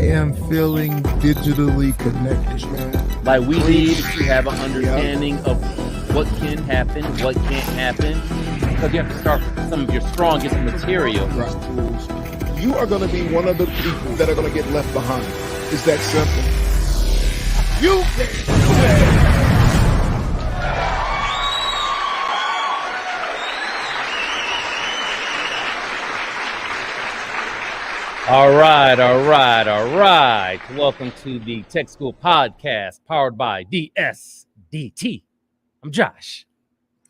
am feeling digitally connected, man. Like we need to have an understanding of what can happen, what can't happen, because you have to start with some of your strongest material. Right. You are going to be one of the people that are going to get left behind. It's that simple. You All right. Welcome to the Tech School Podcast, powered by DSDT. I'm Josh.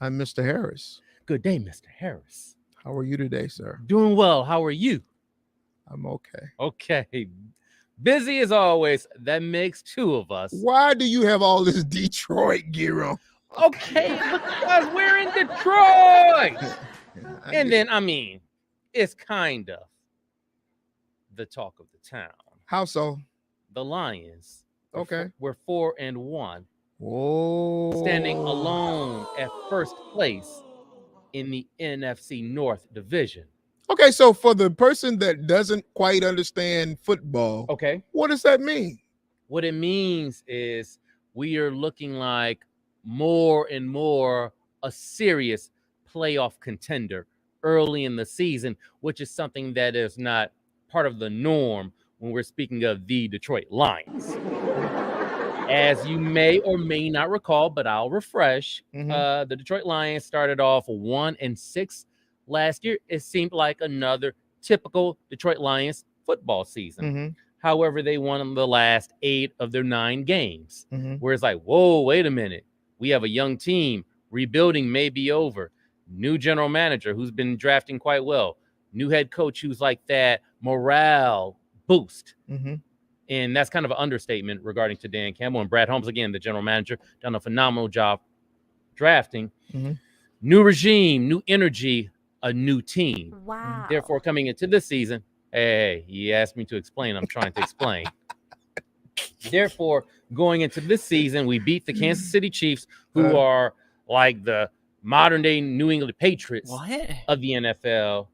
I'm Mr. Harris. Good day, Mr. Harris. How are you today, sir? Doing well. How are you? I'm okay. Okay. Busy as always. That makes two of us. Why do you have all this Detroit gear on? Okay, because we're in Detroit. And then, it's kind of the talk of the town. How so? The Lions. Okay. We're 4-1. Whoa. Standing alone at first place in the NFC North Division. Okay, so for the person that doesn't quite understand football, okay, what does that mean? What it means is we are looking like more and more a serious playoff contender early in the season, which is something that is not part of the norm when we're speaking of the Detroit Lions. As you may or may not recall, but I'll refresh, the Detroit Lions started off 1-6 last year. It seemed like another typical Detroit Lions football season. However, they won the last 8 of their 9 games, where it's like, whoa, wait a minute. We have a young team. Rebuilding may be over. New general manager who's been drafting quite well. New head coach who's like that morale boost. And that's kind of an understatement regarding to Dan Campbell. And Brad Holmes, again, the general manager, done a phenomenal job drafting. New regime, new energy, a new team. Wow. Therefore, coming into this season, hey, you asked me to explain. I'm trying to explain. Therefore, going into this season, we beat the Kansas City Chiefs, who are like the modern-day New England Patriots of the NFL.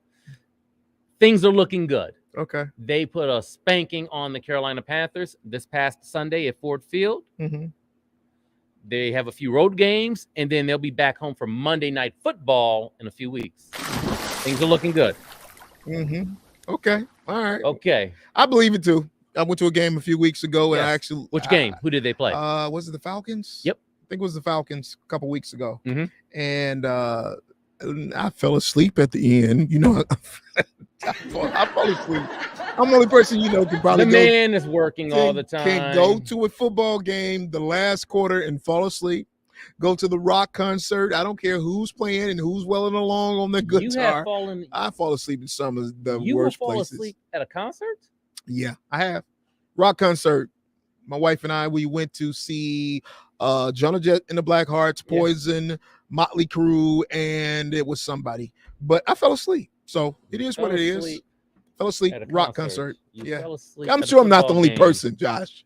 Things are looking good. Okay. They put a spanking on the Carolina Panthers this past Sunday at Ford Field. They have a few road games, and then they'll be back home for Monday Night Football in a few weeks. Things are looking good. Okay. All right. Okay. I believe it too. I went to a game a few weeks ago, and I actually. Which game? Who did they play? Was it the Falcons? Yep. I think it was the Falcons a couple weeks ago. And I fell asleep at the end. You know, I fall asleep. I'm the only person can probably the man is working all the time. Can go to a football game the last quarter and fall asleep. Go to the rock concert. I don't care who's playing and who's welling along on the guitar. I fall asleep in some of the worst places. You fall asleep at a concert? Yeah, I have. Rock concert. My wife and I, we went to see Jonah Jett and the Blackhearts, Poison, Motley Crue, and it was somebody. But I fell asleep. So it is what it is. Fell asleep at a rock concert. Yeah. I'm sure I'm not the only person, Josh.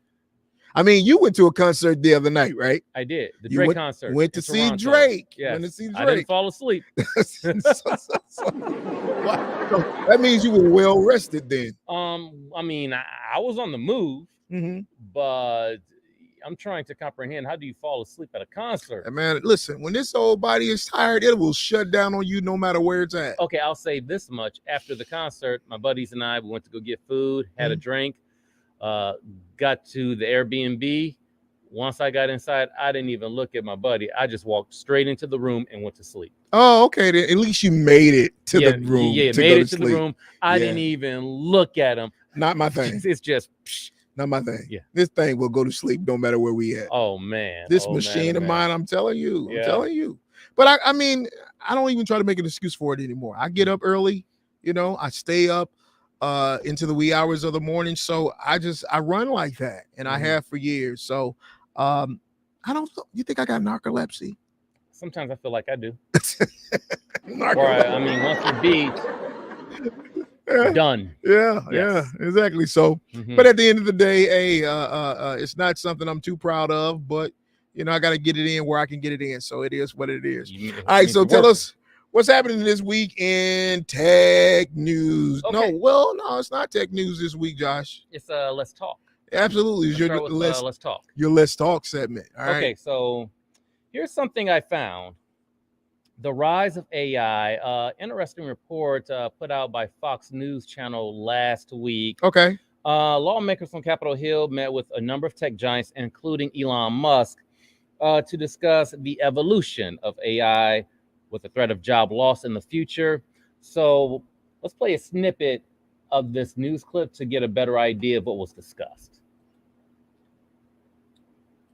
I mean, you went to a concert the other night, right? I did. The Drake concert. Went to see Drake. Yes. Went to see Drake. I didn't fall asleep. So that means you were well rested then. I was on the move, but I'm trying to comprehend, how do you fall asleep at a concert? Hey man, listen, when this old body is tired, it will shut down on you no matter where it's at. Okay, I'll say this much. After the concert, my buddies and I, we went to go get food, had a drink, got to the Airbnb. Once I got inside, I didn't even look at my buddy. I just walked straight into the room and went to sleep. Oh, okay. Then at least you made it to the room. Yeah, made it to the room. I didn't even look at him. Not my thing. It's just... Not my thing. Yeah. This thing will go to sleep no matter where we at. Oh, man. This machine of mine, I'm telling you. I'm telling you. But I don't even try to make an excuse for it anymore. I get up early. I stay up into the wee hours of the morning. So I run like that. And I have for years. So you think I got narcolepsy? Sometimes I feel like I do. Once you're beat, done. Yeah, exactly. So, but at the end of the day, it's not something I'm too proud of, but I got to get it in where I can get it in. So it is what it is. All right. So tell us, What's happening this week in tech news? Okay. No, it's not tech news this week, Josh. It's Let's Talk. Absolutely. It's Let's start with Let's Talk. Your Let's Talk segment. All right. Okay, so here's something I found. The rise of AI, interesting report put out by Fox News Channel last week. Okay. Lawmakers on Capitol Hill met with a number of tech giants, including Elon Musk, to discuss the evolution of AI with the threat of job loss in the future. So let's play a snippet of this news clip to get a better idea of what was discussed.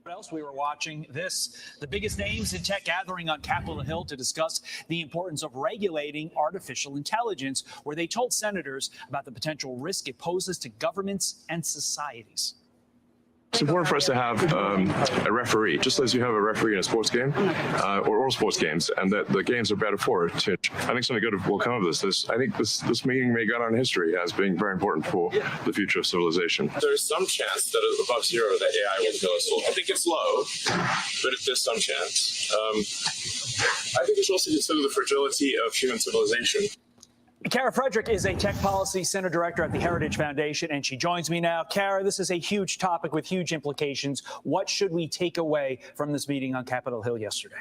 What else we were watching this, the biggest names in tech gathering on Capitol Hill to discuss the importance of regulating artificial intelligence, where they told senators about the potential risk it poses to governments and societies. It's important for us to have a referee, just as you have a referee in a sports game or all sports games, and that the games are better for it. I think something good will come of this. I think this meeting may go down in history as being very important for the future of civilization. There's some chance that is above zero that AI will kill us all. I think it's low, but there's some chance. I think we should also consider the fragility of human civilization. Kara Frederick is a tech policy center director at the Heritage Foundation, and she joins me now. Kara, this is a huge topic with huge implications. What should we take away from this meeting on Capitol Hill yesterday?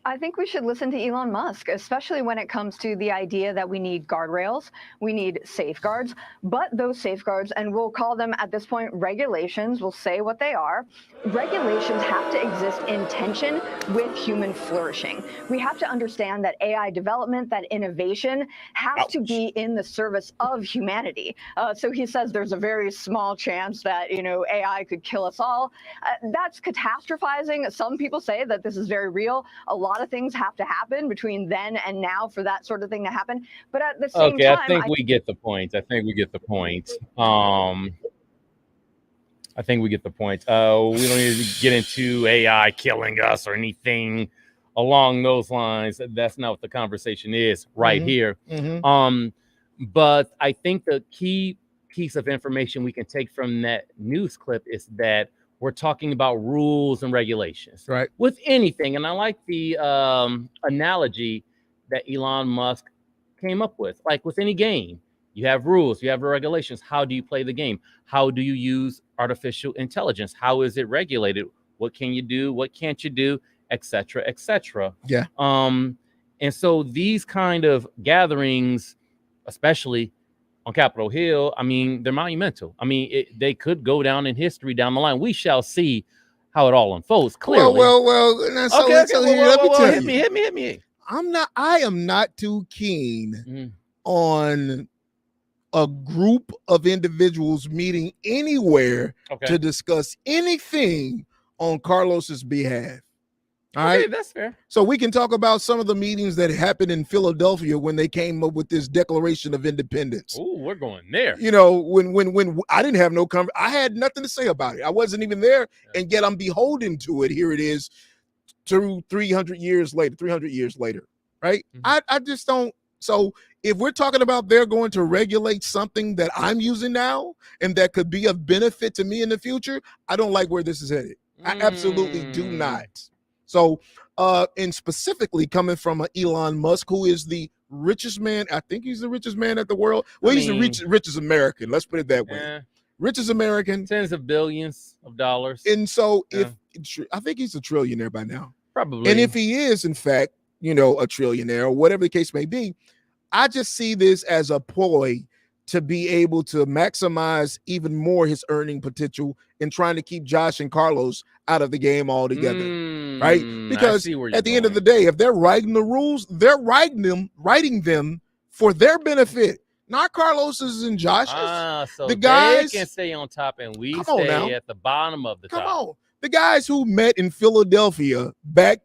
I think we should listen to Elon Musk, especially when it comes to the idea that we need guardrails, we need safeguards, but those safeguards, and we'll call them at this point regulations, we'll say what they are, regulations have to exist in tension with human flourishing. We have to understand that AI development, that innovation has to be in the service of humanity. So he says there's a very small chance that, AI could kill us all. That's catastrophizing. Some people say that this is very real. A lot of things have to happen between then and now for that sort of thing to happen. But at the same time, I think we get the point. I think we get the point. We don't need to get into AI killing us or anything along those lines. That's not what the conversation is right here. But I think the key piece of information we can take from that news clip is that we're talking about rules and regulations, right? With anything. And I like the analogy that Elon Musk came up with. Like with any game, you have rules, you have regulations. How do you play the game? How do you use artificial intelligence? How is it regulated? What can you do? What can't you do? Et cetera, et cetera. Yeah. And so these kind of gatherings, especially on Capitol Hill, I mean, they're monumental. I mean, they could go down in history down the line. We shall see how it all unfolds. Clearly. Well. Hit me. I am not too keen on a group of individuals meeting anywhere to discuss anything on Carlos's behalf. All right, that's fair. So we can talk about some of the meetings that happened in Philadelphia when they came up with this Declaration of Independence. Oh, we're going there. When I didn't have I had nothing to say about it. I wasn't even there, and yet I'm beholden to it. Here it is, 300 years later, right? I just don't. So if we're talking about they're going to regulate something that I'm using now and that could be of benefit to me in the future, I don't like where this is headed. I absolutely do not. So, and specifically coming from Elon Musk, who is the richest man, I think he's the richest man at the world. Well, he's the richest American. Let's put it that way. Richest American. Tens of billions of dollars. And so I think he's a trillionaire by now. Probably. And if he is, in fact, a trillionaire or whatever the case may be, I just see this as a ploy to be able to maximize even more his earning potential in trying to keep Josh and Carlos out of the game altogether, right? Because at the end of the day, if they're writing the rules, they're writing them for their benefit, not Carlos's and Josh's. So the guys can stay on top and we stay at the bottom of the top. Come on. The guys who met in Philadelphia back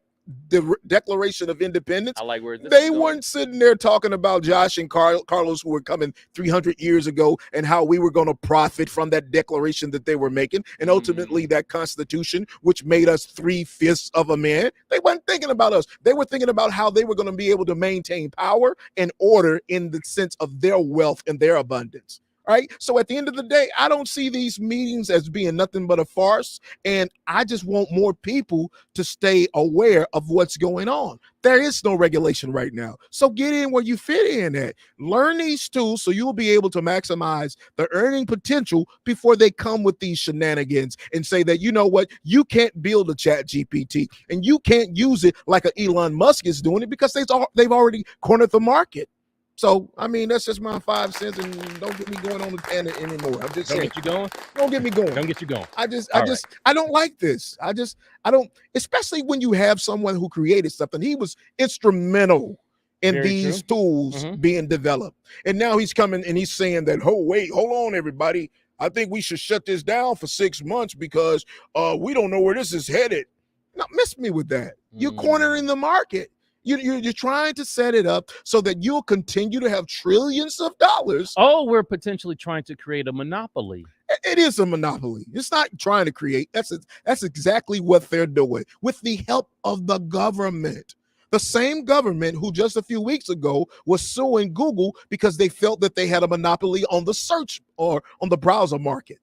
the Declaration of Independence, I like where they weren't sitting there talking about Josh and Carlos who were coming 300 years ago and how we were going to profit from that declaration that they were making, and ultimately that Constitution, which made us 3/5 of a man. They weren't thinking about us. They were thinking about how they were going to be able to maintain power and order in the sense of their wealth and their abundance. Right. So at the end of the day, I don't see these meetings as being nothing but a farce. And I just want more people to stay aware of what's going on. There is no regulation right now. So get in where you fit in at. Learn these tools so you'll be able to maximize the earning potential before they come with these shenanigans and say that, you know what, you can't build a chat GPT and you can't use it like a Elon Musk is doing it because they've already cornered the market. So, I mean, that's just my 5 cents, and don't get me going on the tangent anymore. I'm just saying. Don't get you going. Don't get me going. Don't get you going. I don't like this. I don't, especially when you have someone who created something. He was instrumental in Very these true. tools being developed. And now he's coming and he's saying that, oh, wait, hold on, everybody. I think we should shut this down for 6 months because we don't know where this is headed. Now, miss me with that. You're cornering the market. You're trying to set it up so that you'll continue to have trillions of dollars. Oh, we're potentially trying to create a monopoly. It is a monopoly. It's not trying to create. That's exactly what they're doing with the help of the government. The same government who just a few weeks ago was suing Google because they felt that they had a monopoly on the search or on the browser market.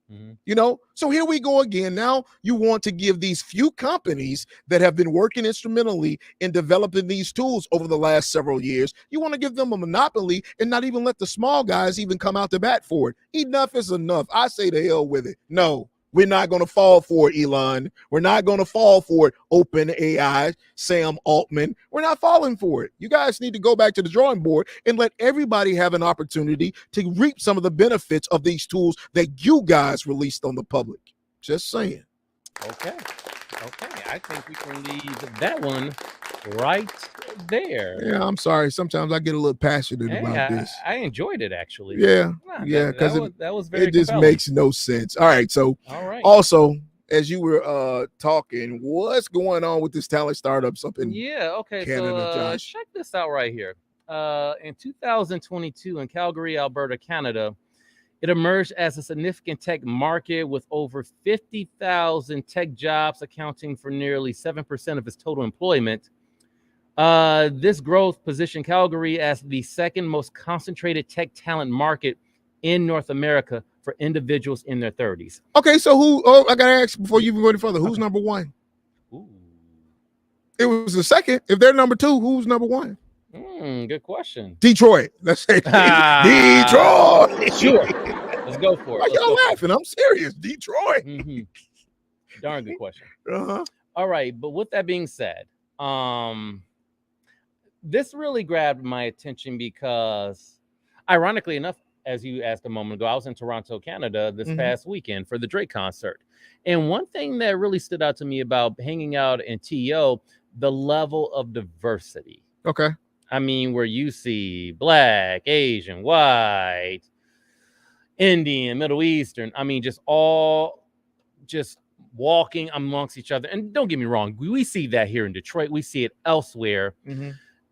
You know, so here we go again. Now you want to give these few companies that have been working instrumentally in developing these tools over the last several years, you want to give them a monopoly and not even let the small guys even come out to bat for it. Enough is enough. I say to hell with it. No. We're not going to fall for it, Elon. We're not going to fall for it, OpenAI, Sam Altman. We're not falling for it. You guys need to go back to the drawing board and let everybody have an opportunity to reap some of the benefits of these tools that you guys released on the public. Just saying. Okay. I think we can leave that one right there. Yeah, I'm sorry. Sometimes I get a little passionate about this. I enjoyed it, actually. Yeah, because that was very it just compelling. makes no sense. All right, so also, as you were talking, what's going on with this talent startups up in Canada, Josh? Check this out right here. In 2022 in Calgary, Alberta, Canada, it emerged as a significant tech market with over 50,000 tech jobs accounting for nearly 7% of its total employment. This growth positioned Calgary as the second most concentrated tech talent market in North America for individuals in their 30s. Okay, so I got to ask before you even go any further, who's number one? Ooh. It was the second. If they're number two, who's number one? Good question. Detroit. Let's say Detroit. Sure. Let's go for it. Why y'all laughing? I'm serious. Detroit. Darn good question. Uh-huh. All right, but with that being said, this really grabbed my attention because, ironically enough, as you asked a moment ago, I was in Toronto, Canada this past weekend for the Drake concert. And one thing that really stood out to me about hanging out in TO, the level of diversity. Okay. I mean, where you see Black, Asian, white, Indian, Middle Eastern, I mean, just all just walking amongst each other. And don't get me wrong, we see that here in Detroit. We see it elsewhere.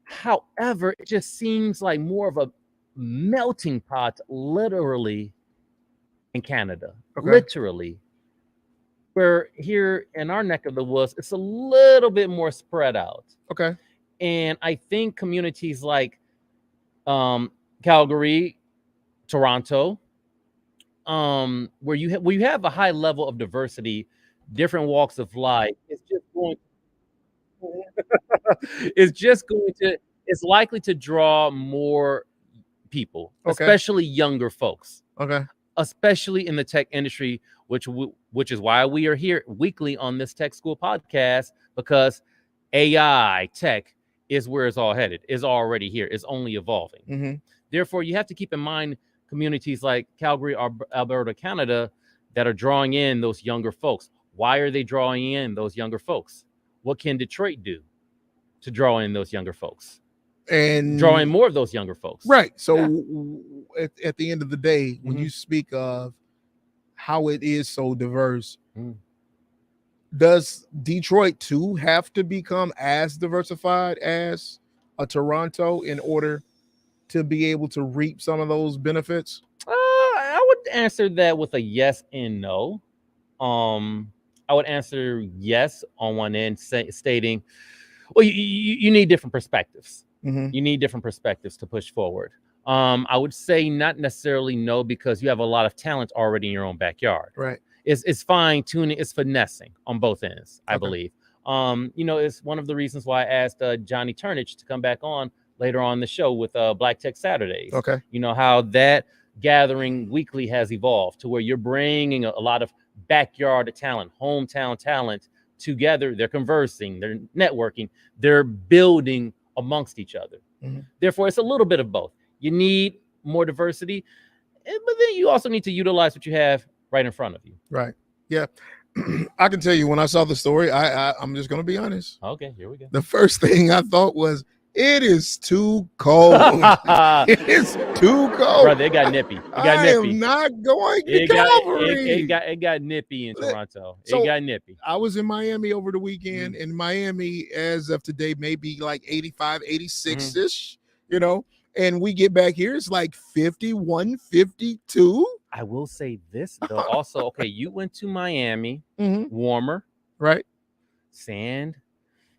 However, it just seems like more of a melting pot, literally, in Canada. Okay. Literally. Where here in our neck of the woods, it's a little bit more spread out. Okay. And I think communities like Calgary, Toronto, where you have a high level of diversity, different walks of life, it's likely to draw more people, especially younger folks. Okay. Especially in the tech industry, which is why we are here weekly on this Tech School podcast, because AI tech is where it's all headed. It's already here. It's only evolving. Therefore, you have to keep in mind communities like Calgary, Alberta, Canada, that are drawing in those younger folks. Why are they drawing in those younger folks? What can Detroit do to draw in those younger folks? And draw in more of those younger folks. Right. So at the end of the day, when you speak of how it is so diverse, does Detroit too have to become as diversified as a Toronto in order to be able to reap some of those benefits? I would answer that with a yes and no. I would answer yes on one end, stating, well, you need different perspectives. You need different perspectives to push forward. I would say not necessarily no, because you have a lot of talent already in your own backyard. Right. It's fine tuning, it's finessing on both ends, I Okay. believe. It's one of the reasons why I asked Johnny Turnage to come back on later on the show with Black Tech Saturdays. Okay. You know how that gathering weekly has evolved to where you're bringing a lot of backyard talent, hometown talent together. They're conversing, they're networking, they're building amongst each other. Mhm. Therefore, it's a little bit of both. You need more diversity, but then you also need to utilize what you have right in front of you. Right. Yeah. I can tell you, when I saw the story, I'm just going to be honest. Okay, here we go. The first thing I thought was, it is too cold. It's too cold. Brother, it got nippy. It got I nippy. am not going to It got, Calvary. it got nippy in Toronto. So- It got nippy. I was in Miami over the weekend, and Miami, as of today, maybe like 85, 86-ish, and we get back here, it's like 51, 52. I will say this, though. Also, okay, you went to Miami, Mhm. warmer, Right. sand,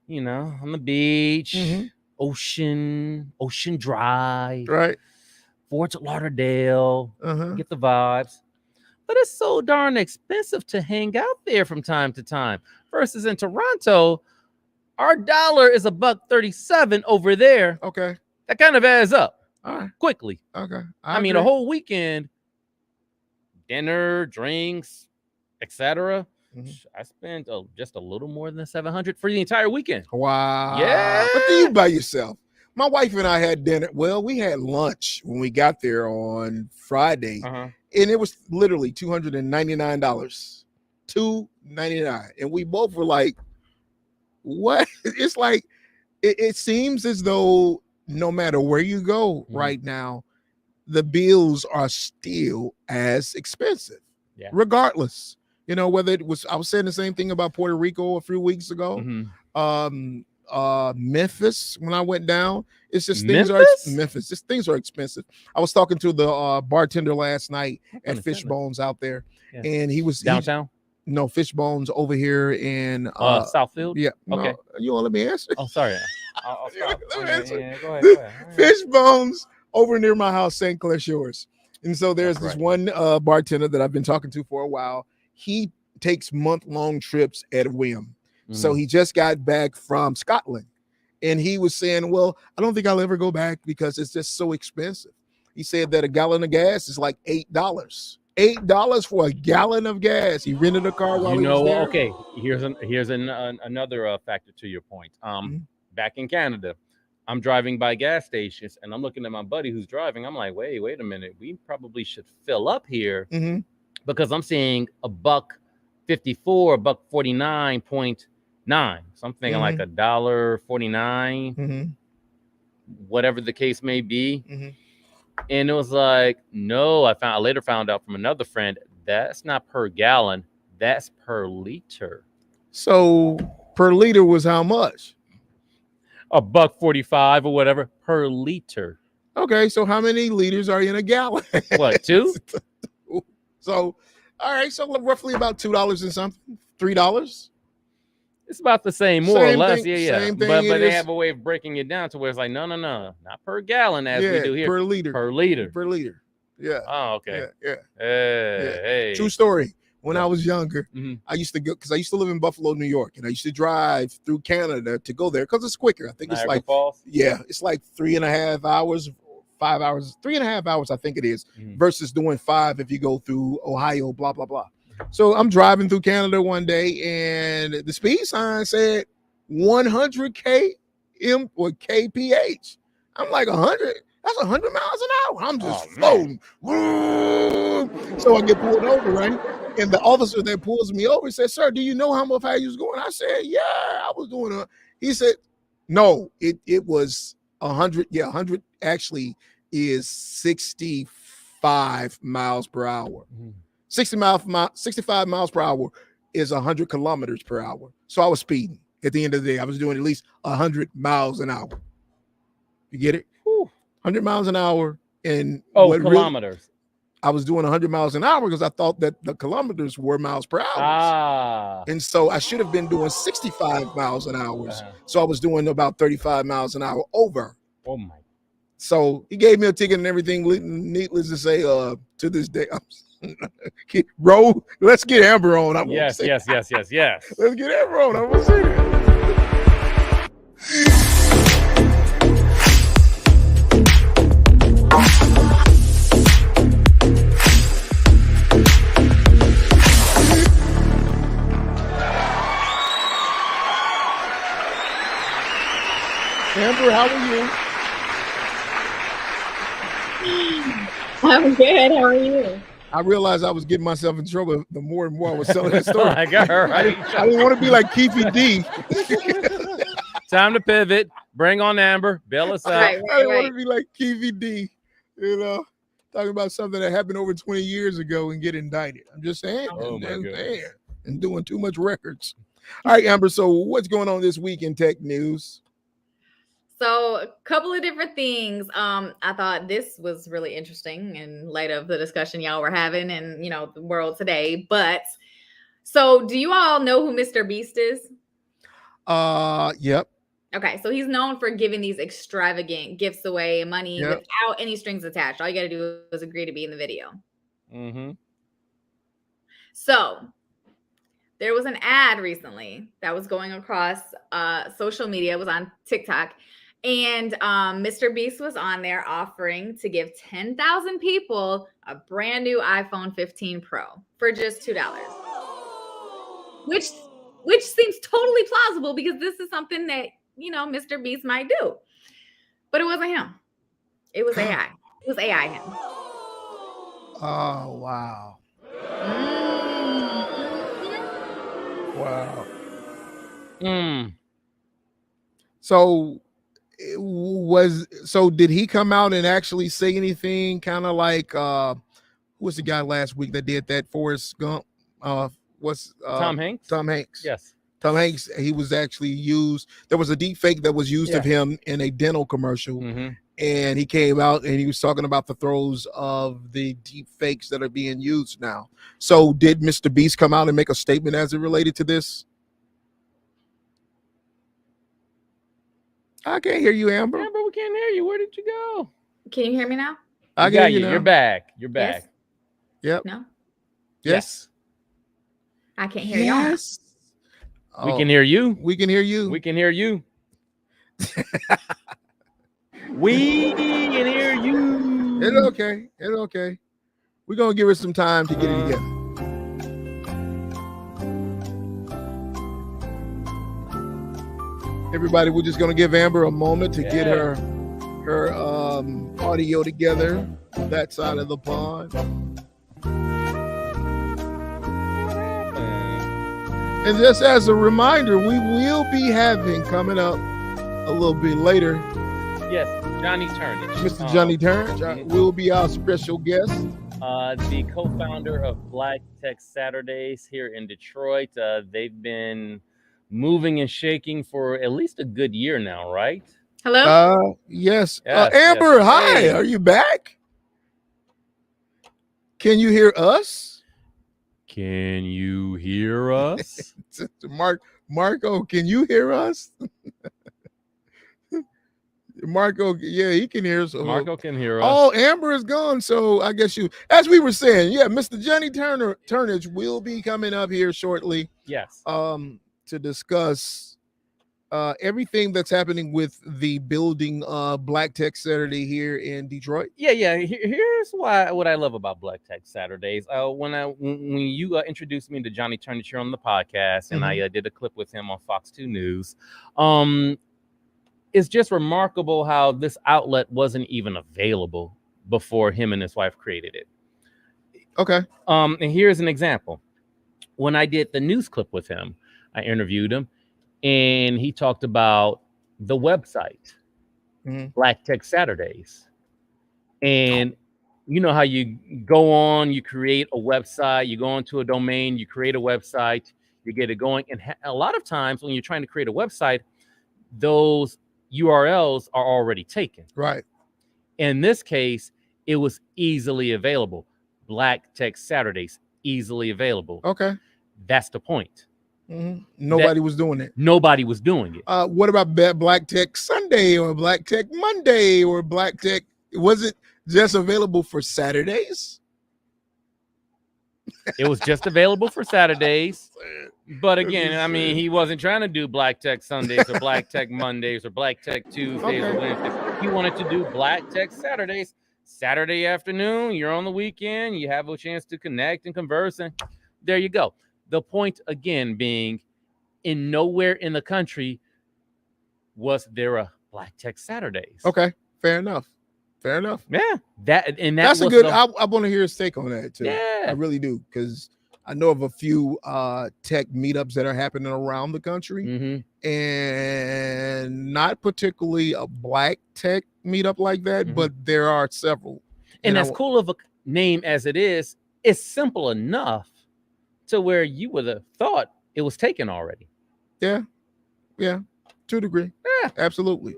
on the beach, Mhm. Ocean Drive, Right. Fort Lauderdale, Uh-huh. get the vibes. But it's so darn expensive to hang out there from time to time. Versus in Toronto, our dollar is $1.37 over there. Okay. That kind of adds up All right. quickly. Okay. I mean, a whole weekend, dinner, drinks, etc. Mhm. I spent just a little more than $700 for the entire weekend. Wow. Yeah. What do you by yourself? My wife and I had dinner. Well, we had lunch when we got there on Friday, Uh-huh. and it was literally $299. $299. And we both were like, what? It's like, it seems as though no matter where you go right now, the bills are still as expensive. Yeah. Regardless. Whether it was, I was saying the same thing about Puerto Rico a few weeks ago. Mhm. Memphis, when I went down, it's just Memphis? Memphis. Just things are expensive. I was talking to the bartender last night at understand that. Fishbones out there, Yeah. and he was Downtown? no, Fishbones over here in Southfield? Yeah. Okay. No, you want to let me answer? Oh, sorry. I'll stop. Let me Okay, answer. yeah, go ahead. Fishbones over near my house, St. Clair Shores. And so there's That's this right. one bartender that I've been talking to for a while. He takes month-long trips at a whim. So he just got back from Scotland, and he was saying, well, I don't think I'll ever go back because it's just so expensive. He said that a gallon of gas is like $8. $8 for a gallon of gas. He rented a car while he was there. Okay, here's another factor to your point. Back in Canada, I'm driving by gas stations, and I'm looking at my buddy who's driving. I'm like, wait a minute. We probably should fill up here Mhm. because I'm seeing $1.54, $1.49.9. So I'm thinking like $1.49, Mhm. whatever the case may be. Mhm. And it was like, no, I later found out from another friend, that's not per gallon, that's per liter. So per liter was how much? $1.45 or whatever per liter. Okay, so how many liters are in a gallon? What, 2? So, all right, so roughly about $2 and something, $3. It's about the same, more or Same less. thing, Yeah. same thing But it they is. have a way of breaking it down to where it's like, no, not per gallon as we do here. Per liter. Per liter. Per liter. Yeah. Oh, okay. Yeah. Hey. True story. When Yeah. I was younger, I used to go, because I used to live in Buffalo, New York, and I used to drive through Canada to go there because it's quicker. I think it's Niagara like Falls? it's like 3.5 hours, 5 hours, 3.5 hours, I think it is, versus doing 5 if you go through Ohio, blah, blah, blah. So I'm driving through Canada one day, and the speed sign said 100 km or kph. I'm like, 100? That's 100 miles an hour. I'm just floating. So I get pulled over, right? And the officer that pulls me over said, sir, do you know how much I was going? I said, yeah, I was doing he said, no, it was 100. Yeah, 100 actually is 65 miles per hour. 65 miles per hour is 100 kilometers per hour. So I was speeding. At the end of the day, I was doing at least 100 miles an hour. You get it? 100 miles an hour. And kilometers. I was doing 100 miles an hour because I thought that the kilometers were miles per hour. And so I should have been doing 65 miles an hour. So I was doing about 35 miles an hour over. Oh my So he gave me a ticket and everything. Needless to say, to this day, bro, let's get Amber on. I'm Yes. gonna say, Yes. let's get Amber on. I'm gonna say that. Amber, how are you? I'm good. How are you? I realized I was getting myself in trouble the more and more I was telling the story. Like, all right. I didn't want to be like Keefy D. Time to pivot. Bring on Amber. Bail us out. Right. I didn't want to be like Keefy D, talking about something that happened over 20 years ago and get indicted. I'm just saying, Oh, my goodness. and doing too much records. All right, Amber, so what's going on this week in tech news? So a couple of different things. I thought this was really interesting in light of the discussion y'all were having and the world today. But so do you all know who Mr. Beast is? Yep. Okay, so he's known for giving these extravagant gifts away, money without any strings attached. All you got to do is agree to be in the video. Mm-hmm. So there was an ad recently that was going across social media. It was on TikTok. And Mr. Beast was on there offering to give 10,000 people a brand new iPhone 15 Pro for just $2. Which seems totally plausible because this is something that, Mr. Beast might do. But it wasn't him. It was AI. It was AI him. Oh, wow. Wow. So did he come out and actually say anything kind of like who was the guy last week that did that Forrest Gump? Tom Hanks? Tom Hanks. Yes. Tom Hanks, he was actually used. There was a deep fake that was used of him in a dental commercial. Mm-hmm. And he came out and he was talking about the throes of the deep fakes that are being used now. So did Mr. Beast come out and make a statement as it related to this? I can't hear you, Amber. Amber, we can't hear you. Where did you go? Can you hear me now? I got got you. You're back. You're back. Yep. No? Yes. I can't hear y'all. We can hear you. We can hear you. We can hear you. We can hear you. It's okay. It's okay. We're going to give her some time to get it together. Everybody, we're just going to give Amber a moment to get her audio together. That side of the pond. And just as a reminder, we will be having coming up a little bit later. Yes, Johnny Turnage. Mr. Johnny Turnage will be our special guest. The co-founder of Black Tech Saturdays here in Detroit. They've been moving and shaking for at least a good year now, right? Hello? Yes. Yes, Amber, yes. hi. Hey. Are you back? Can you hear us? Can you hear us? Marco, can you hear us? Marco, yeah, he can hear us. Marco can hear us. Oh, Amber is gone. So I guess as we were saying, Mr. Johnny Turnage will be coming up here shortly. Yes. To discuss everything that's happening with the building Black Tech Saturday here in Detroit. Yeah. Here's what I love about Black Tech Saturdays. When you introduced me to Johnny Turnage here on the podcast, and I did a clip with him on Fox 2 News. It's just remarkable how this outlet wasn't even available before him and his wife created it. Okay. And here's an example. When I did the news clip with him, I interviewed him, and he talked about the website, Black Tech Saturdays. And you know how you go on, you create a website, you go onto a domain, you create a website, you get it going. And a lot of times when you're trying to create a website, those URLs are already taken. Right. In this case, it was easily available. Black Tech Saturdays, easily available. Okay. That's the point. Nobody was doing it. Nobody was doing it. What about Black Tech Sunday or Black Tech Monday or Black Tech? Was it just available for Saturdays? It was just available for Saturdays. But again, I mean, he wasn't trying to do Black Tech Sundays or Black Tech Mondays or Black Tech Tuesdays or Wednesdays. He wanted to do Black Tech Saturdays. Saturday afternoon, you're on the weekend, you have a chance to connect and converse, and there you go. The point again being, in nowhere in the country was there a Black Tech Saturdays. Okay, fair enough. Yeah, that's a good. I want to hear his take on that too. Yeah, I really do, because I know of a few tech meetups that are happening around the country, and not particularly a Black Tech meetup like that, but there are several. And as cool of a name as it is, it's simple enough to where you would have thought it was taken already. Yeah, to a degree. Yeah, absolutely.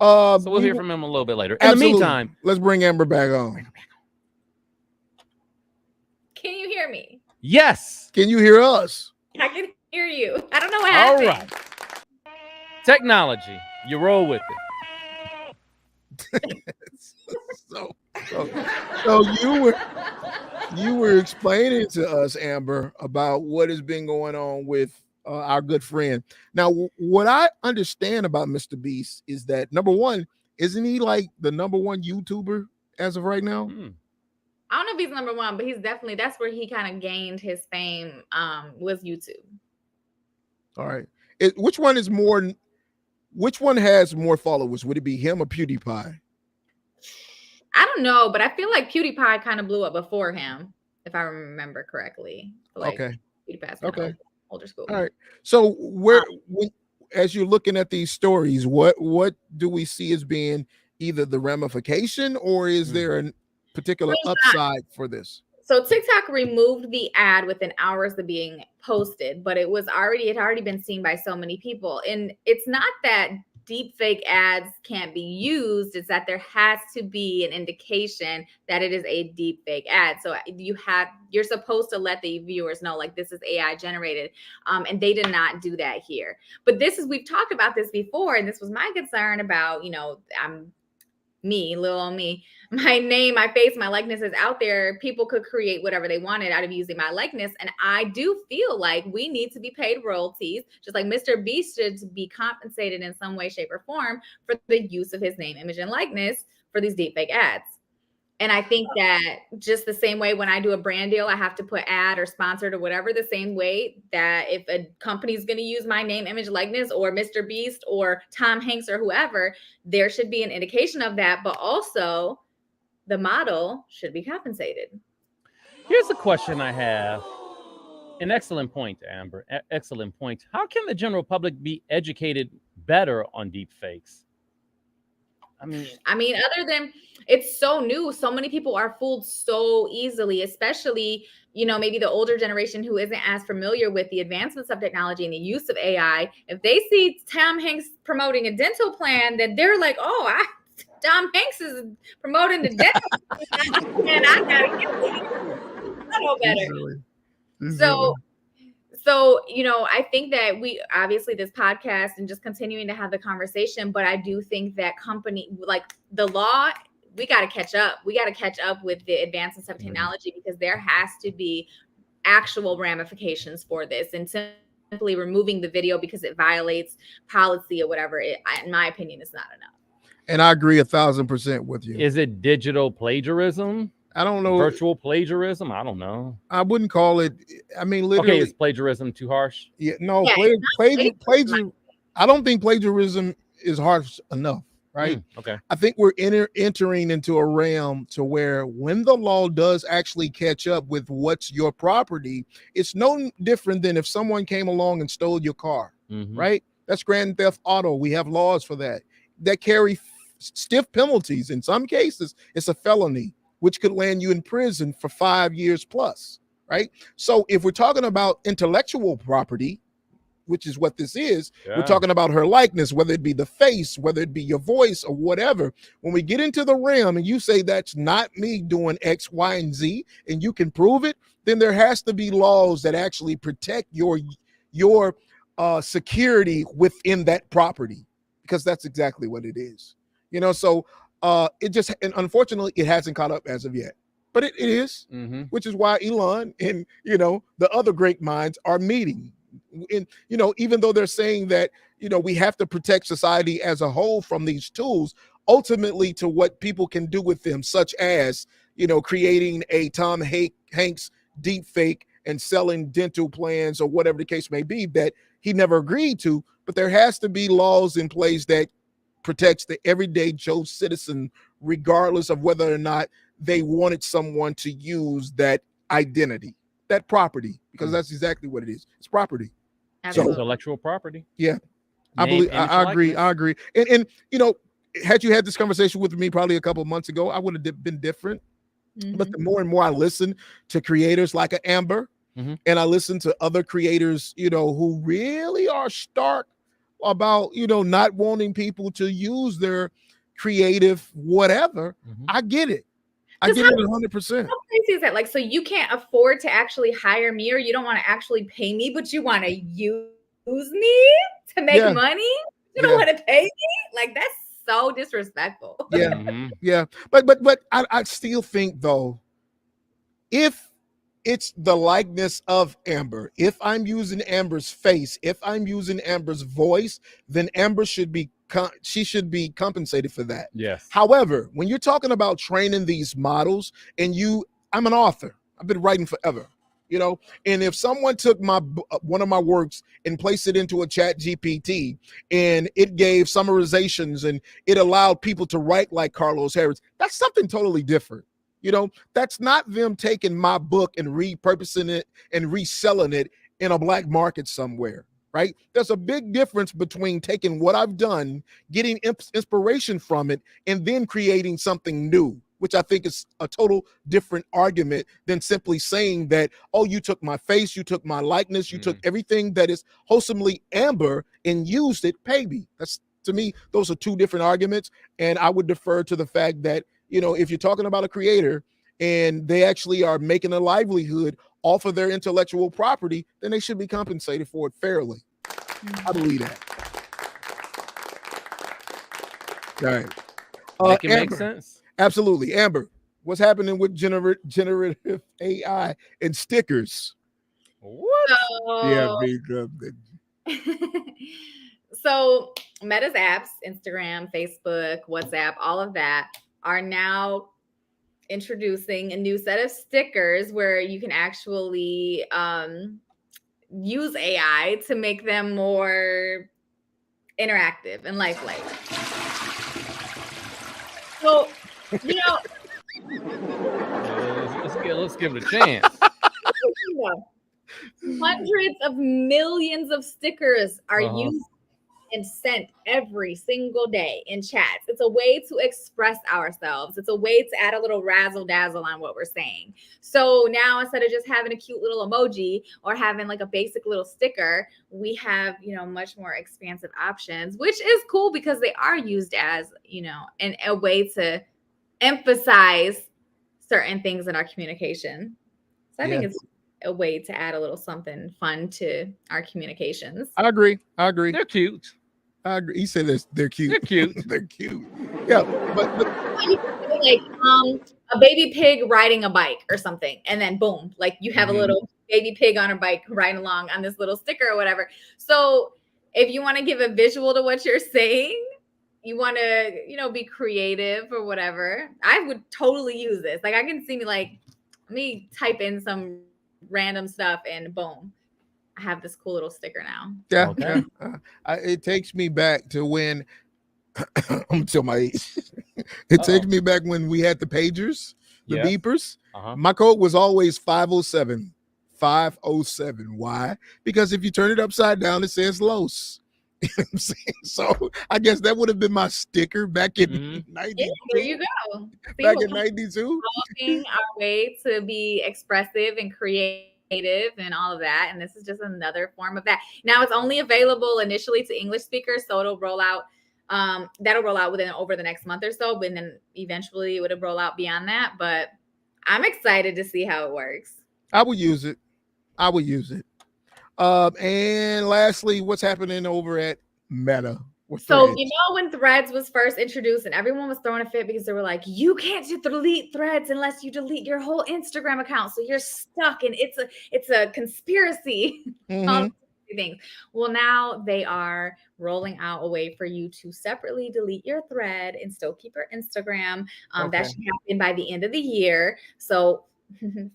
So we'll hear from him a little bit later. In the meantime, let's bring Amber back on. Can you hear me? Yes. Can you hear us? I can hear you. I don't know what happened. All right. Technology. You roll with it. So you were explaining to us, Amber, about what has been going on with our good friend. Now, what I understand about Mr. Beast is that, number one, isn't he like the number one YouTuber as of right now? I don't know if he's number one, but he's definitely, that's where he kind of gained his fame, was YouTube. All right. Which one has more followers? Would it be him or PewDiePie? I don't know, but I feel like PewDiePie kind of blew up before him, if I remember correctly. Like, okay. PewDiePie's kind of older school. All right. So as you're looking at these stories, what do we see as being either the ramification, or is there a particular upside for this? So TikTok removed the ad within hours of being posted, but it had already been seen by so many people. And it's not that deep fake ads can't be used, it's that there has to be an indication that it is a deep fake ad. So you're supposed to let the viewers know, like, this is AI generated, and they did not do that here. But we've talked about this before, and this was my concern about, little old me, my name, my face, my likeness is out there. People could create whatever they wanted out of using my likeness. And I do feel like we need to be paid royalties, just like Mr. Beast should be compensated in some way, shape, or form for the use of his name, image, and likeness for these deepfake ads. And I think that just the same way when I do a brand deal, I have to put ad or sponsored or whatever, the same way that if a company is going to use my name, image, likeness, or Mr. Beast or Tom Hanks or whoever, there should be an indication of that. But also the model should be compensated. Here's a question I have. An excellent point, Amber. Excellent point. How can the general public be educated better on deep fakes? I mean, other than it's so new, so many people are fooled so easily, especially, maybe the older generation who isn't as familiar with the advancements of technology and the use of AI. If they see Tom Hanks promoting a dental plan, then they're like, Tom Hanks is promoting the dental plan. I gotta get a little better. So, I think that we obviously this podcast and just continuing to have the conversation, but I do think that the law, we got to catch up. We got to catch up with the advances of technology, because there has to be actual ramifications for this, and simply removing the video because it violates policy or whatever, in my opinion, is not enough. And I agree 1,000% with you. Is it digital plagiarism? I don't know. Virtual plagiarism? I don't know. I wouldn't call it. I mean, literally. Okay, is plagiarism too harsh? Yeah, no. Plagiarism. I don't think plagiarism is harsh enough, right? Okay. I think we're entering into a realm to where when the law does actually catch up with what's your property, it's no different than if someone came along and stole your car, right? That's grand theft auto. We have laws for that carry stiff penalties. In some cases, it's a felony, which could land you in prison for 5 years plus, right? So if we're talking about intellectual property, which is what this is, we're talking about her likeness, whether it be the face, whether it be your voice or whatever. When we get into the realm and you say that's not me doing X, Y, and Z, and you can prove it, then there has to be laws that actually protect your security within that property, because that's exactly what it is. So it just, and unfortunately it hasn't caught up as of yet, but it is, which is why Elon and the other great minds are meeting. And even though they're saying that we have to protect society as a whole from these tools, ultimately to what people can do with them, such as creating a Tom Hanks deep fake and selling dental plans or whatever the case may be that he never agreed to. But there has to be laws in place that protects the everyday Joe citizen, regardless of whether or not they wanted someone to use that identity, that property, because that's exactly what it is. It's property. Absolutely. Intellectual property. Yeah, I believe. I agree. I agree. And had you had this conversation with me probably a couple of months ago, I would have been different. But the more and more I listen to creators like a Amber, and I listen to other creators, who really are stark about, not wanting people to use their creative whatever, I get it. I get it 100%. How crazy is that? Like, so you can't afford to actually hire me, or you don't want to actually pay me, but you want to use me to make money? You don't want to pay me? Like, that's so disrespectful. Yeah. But I still think, though, if it's the likeness of Amber, if I'm using Amber's face, if I'm using Amber's voice, then Amber should be compensated for that. Yes. However, when you're talking about training these models, and I'm an author, I've been writing forever, and if someone took one of my works and placed it into a chat GPT and it gave summarizations and it allowed people to write like Carlos Harris, that's something totally different. That's not them taking my book and repurposing it and reselling it in a black market somewhere, right? There's a big difference between taking what I've done, getting inspiration from it, and then creating something new, which I think is a total different argument than simply saying that, oh, you took my face, you took my likeness, you took everything that is wholesomely Amber and used it, pay me. That's, to me, those are two different arguments. And I would defer to the fact that, if you're talking about a creator and they actually are making a livelihood off of their intellectual property, then they should be compensated for it fairly. I believe that. All right. Make it Amber, make sense. Absolutely. Amber, what's happening with generative AI and stickers? What? So Meta's apps, Instagram, Facebook, WhatsApp, all of that are now introducing a new set of stickers where you can actually use AI to make them more interactive and lifelike. So, let's give it a chance. Hundreds of millions of stickers are used and sent every single day in chats. It's a way to express ourselves. It's a way to add a little razzle dazzle on what we're saying. So now, instead of just having a cute little emoji or having like a basic little sticker, we have, much more expansive options, which is cool because they are used as, a way to emphasize certain things in our communication. So I think it's a way to add a little something fun to our communications. I agree. They're cute. I agree. He said they're cute. They're cute. They're cute. Yeah, but like a baby pig riding a bike or something, and then boom, like you have a little baby pig on a bike riding along on this little sticker or whatever. So if you want to give a visual to what you're saying, you want to, be creative or whatever, I would totally use this. Like I can see me like, let me type in some random stuff and boom, I have this cool little sticker now. Yeah. Okay. It takes me back to when I'm gonna tell my age. It takes me back when we had the pagers, the beepers. My code was always 507. 507. Why? Because if you turn it upside down, it says Los. You know what I'm saying? So I guess that would have been my sticker back in 92. Yeah, there you go. Back in 92. Our way to be expressive and creative and all of that. And this is just another form of that. Now it's only available initially to English speakers. So it'll roll out. That'll roll out over the next month or so. But then eventually it would roll out beyond that. But I'm excited to see how it works. I would use it. And lastly, what's happening over at Meta? with So, Threads? you know, when Threads was first introduced and everyone was throwing a fit because they were like, you can't delete Threads unless you delete your whole Instagram account. So you're stuck and it's a conspiracy. All these things. Well, now they are rolling out a way for you to separately delete your thread and still keep your Instagram. That should happen by the end of the year. So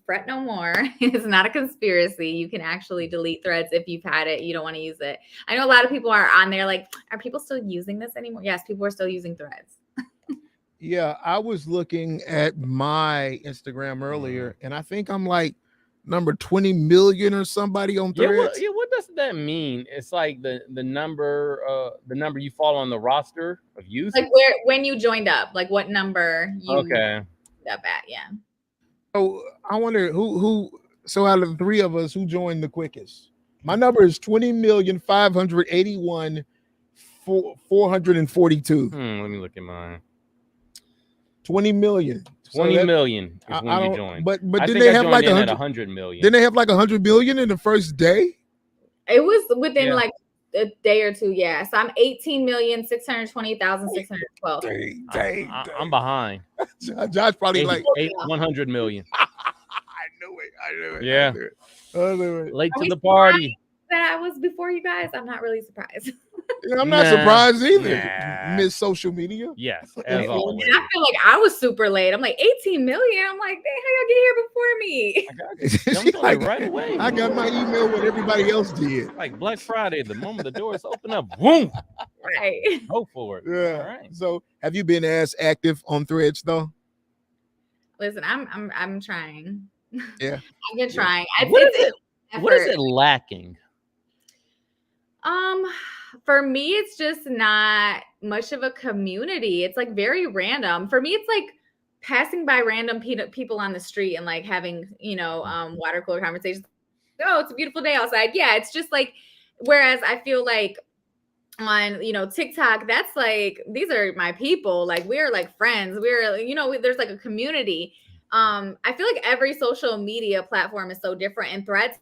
fret no more. It's not a conspiracy. You can actually delete Threads if you've had it, you don't want to use it. I know a lot of people are on there like, are people still using this anymore? Yes, people are still using Threads. Yeah, I was looking at my Instagram earlier, and I think I'm like number 20 million or somebody on Threads. What does that mean? It's like the number you follow on the roster of users. Like when you joined up, like what number you joined up at, yeah. So I wonder who. So out of the three of us, who joined the quickest? My number is 20,581,442. Let me look at mine. 20 million. 20 million is when you joined. But didn't they have like 100 million? Didn't they have like 100 million in the first day? It was within like a day or two, yeah. So I'm 18,620,612. Dang. I'm behind. Josh probably like 100 million. I knew it. Yeah. I knew it. Late to the party. That I was before you guys. I'm not really surprised. I'm not surprised either. Miss Social Media. Yes, as always. I feel like I was super late. I'm like 18 million. I'm like, dang, how y'all get here before me? Jumped on it right away. I got my email when everybody else did. Like Black Friday, the moment the doors open up, boom. Right. Go for it. Yeah. All right. So, have you been as active on Threads though? Listen, I'm trying. Yeah. I've been trying. What is it lacking? For me, it's just not much of a community. It's like very random. For me, it's like passing by random people on the street and like having, water cooler conversations. Oh, it's a beautiful day outside. Yeah, it's just like, whereas I feel like on, TikTok, that's like, these are my people. Like we're like friends. We're, there's like a community. I feel like every social media platform is so different, and Threads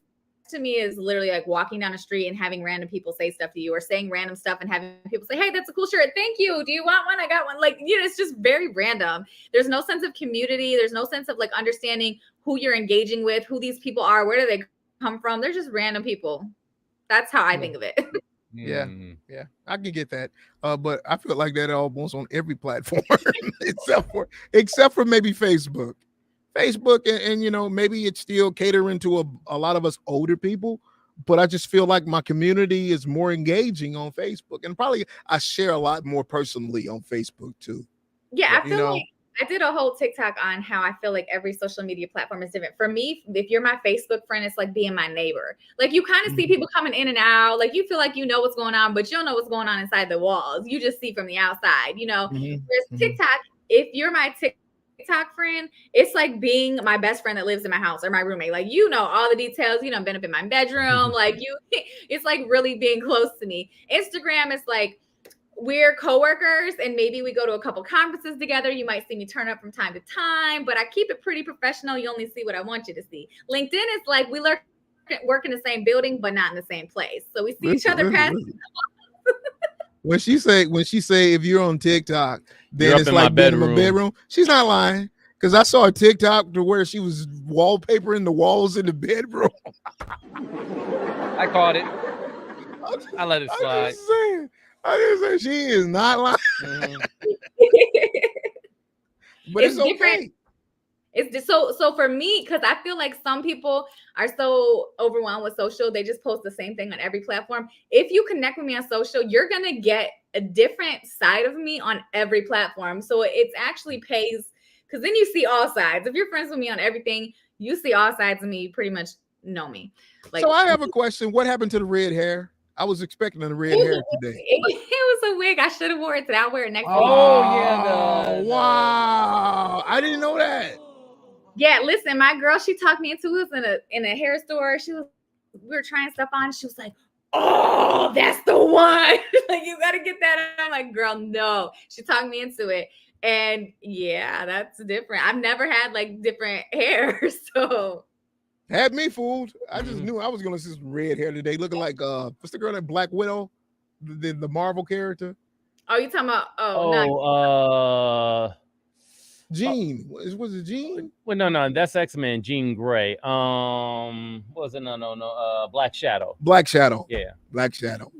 to me is literally like walking down a street and having random people say stuff to you, or saying random stuff and having people say, hey, that's a cool shirt. Thank you. Do you want one? I got one. Like, it's just very random. There's no sense of community. There's no sense of like understanding who you're engaging with, who these people are, where do they come from. They're just random people. That's how I think of it. Yeah, I can get that. But I feel like that almost on every platform except for maybe Facebook. Facebook and maybe it's still catering to a lot of us older people, but I just feel like my community is more engaging on Facebook, and probably I share a lot more personally on Facebook too. Yeah, I feel like I did a whole TikTok on how I feel like every social media platform is different. For me, if you're my Facebook friend, it's like being my neighbor. Like you kind of see people coming in and out. Like you feel like you know what's going on, but you don't know what's going on inside the walls. You just see from the outside, Whereas TikTok, if you're my TikTok friend, it's like being my best friend that lives in my house or my roommate. Like, all the details, been up in my bedroom. Like it's like really being close to me. Instagram is like, we're coworkers and maybe we go to a couple conferences together. You might see me turn up from time to time, but I keep it pretty professional. You only see what I want you to see. LinkedIn is like, we work in the same building, but not in the same place. So we see each other past. When she say if you're on TikTok, then it's like being in my bedroom. She's not lying, because I saw a TikTok to where she was wallpapering the walls in the bedroom. I caught it. I let it slide. I just say she is not lying. But it's okay. Different. It's just so for me, because I feel like some people are so overwhelmed with social, they just post the same thing on every platform. If you connect with me on social, you're gonna get a different side of me on every platform. So it actually pays, because then you see all sides. If you're friends with me on everything, you see all sides of me. You pretty much know me. So I have a question. What happened to the red hair? I was expecting the red hair today. It was a wig. I should have wore it today. I'll wear it next week. Oh, wow. I didn't know that. Yeah, listen, my girl, she talked me into it. Was in a hair store. We were trying stuff on. She was like, oh, that's the one. Like, you got to get that. I'm like, girl, no. She talked me into it. And yeah, that's different. I've never had like different hair. So Had me fooled. I just Mhm. knew I was gonna see some red hair today, looking like what's the girl that Black Widow, the Marvel character? Oh, you talking about? Oh, Jean. Was it Jean? well, no, that's X-Men, Jean Grey. What was it? No, Black Shadow. Black Shadow. Yeah. Black Shadow.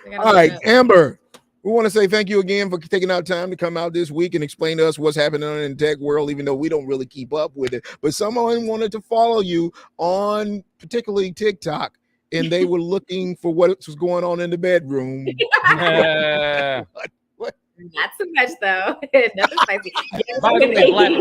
I gotta All look right, it up. Amber. We want to say thank you again for taking out time to come out this week and explain to us what's happening in the tech world, even though we don't really keep up with it. But someone wanted to follow you on particularly TikTok, and they were looking for what was going on in the bedroom. Not too much though. Nothing spicy. By the way, Black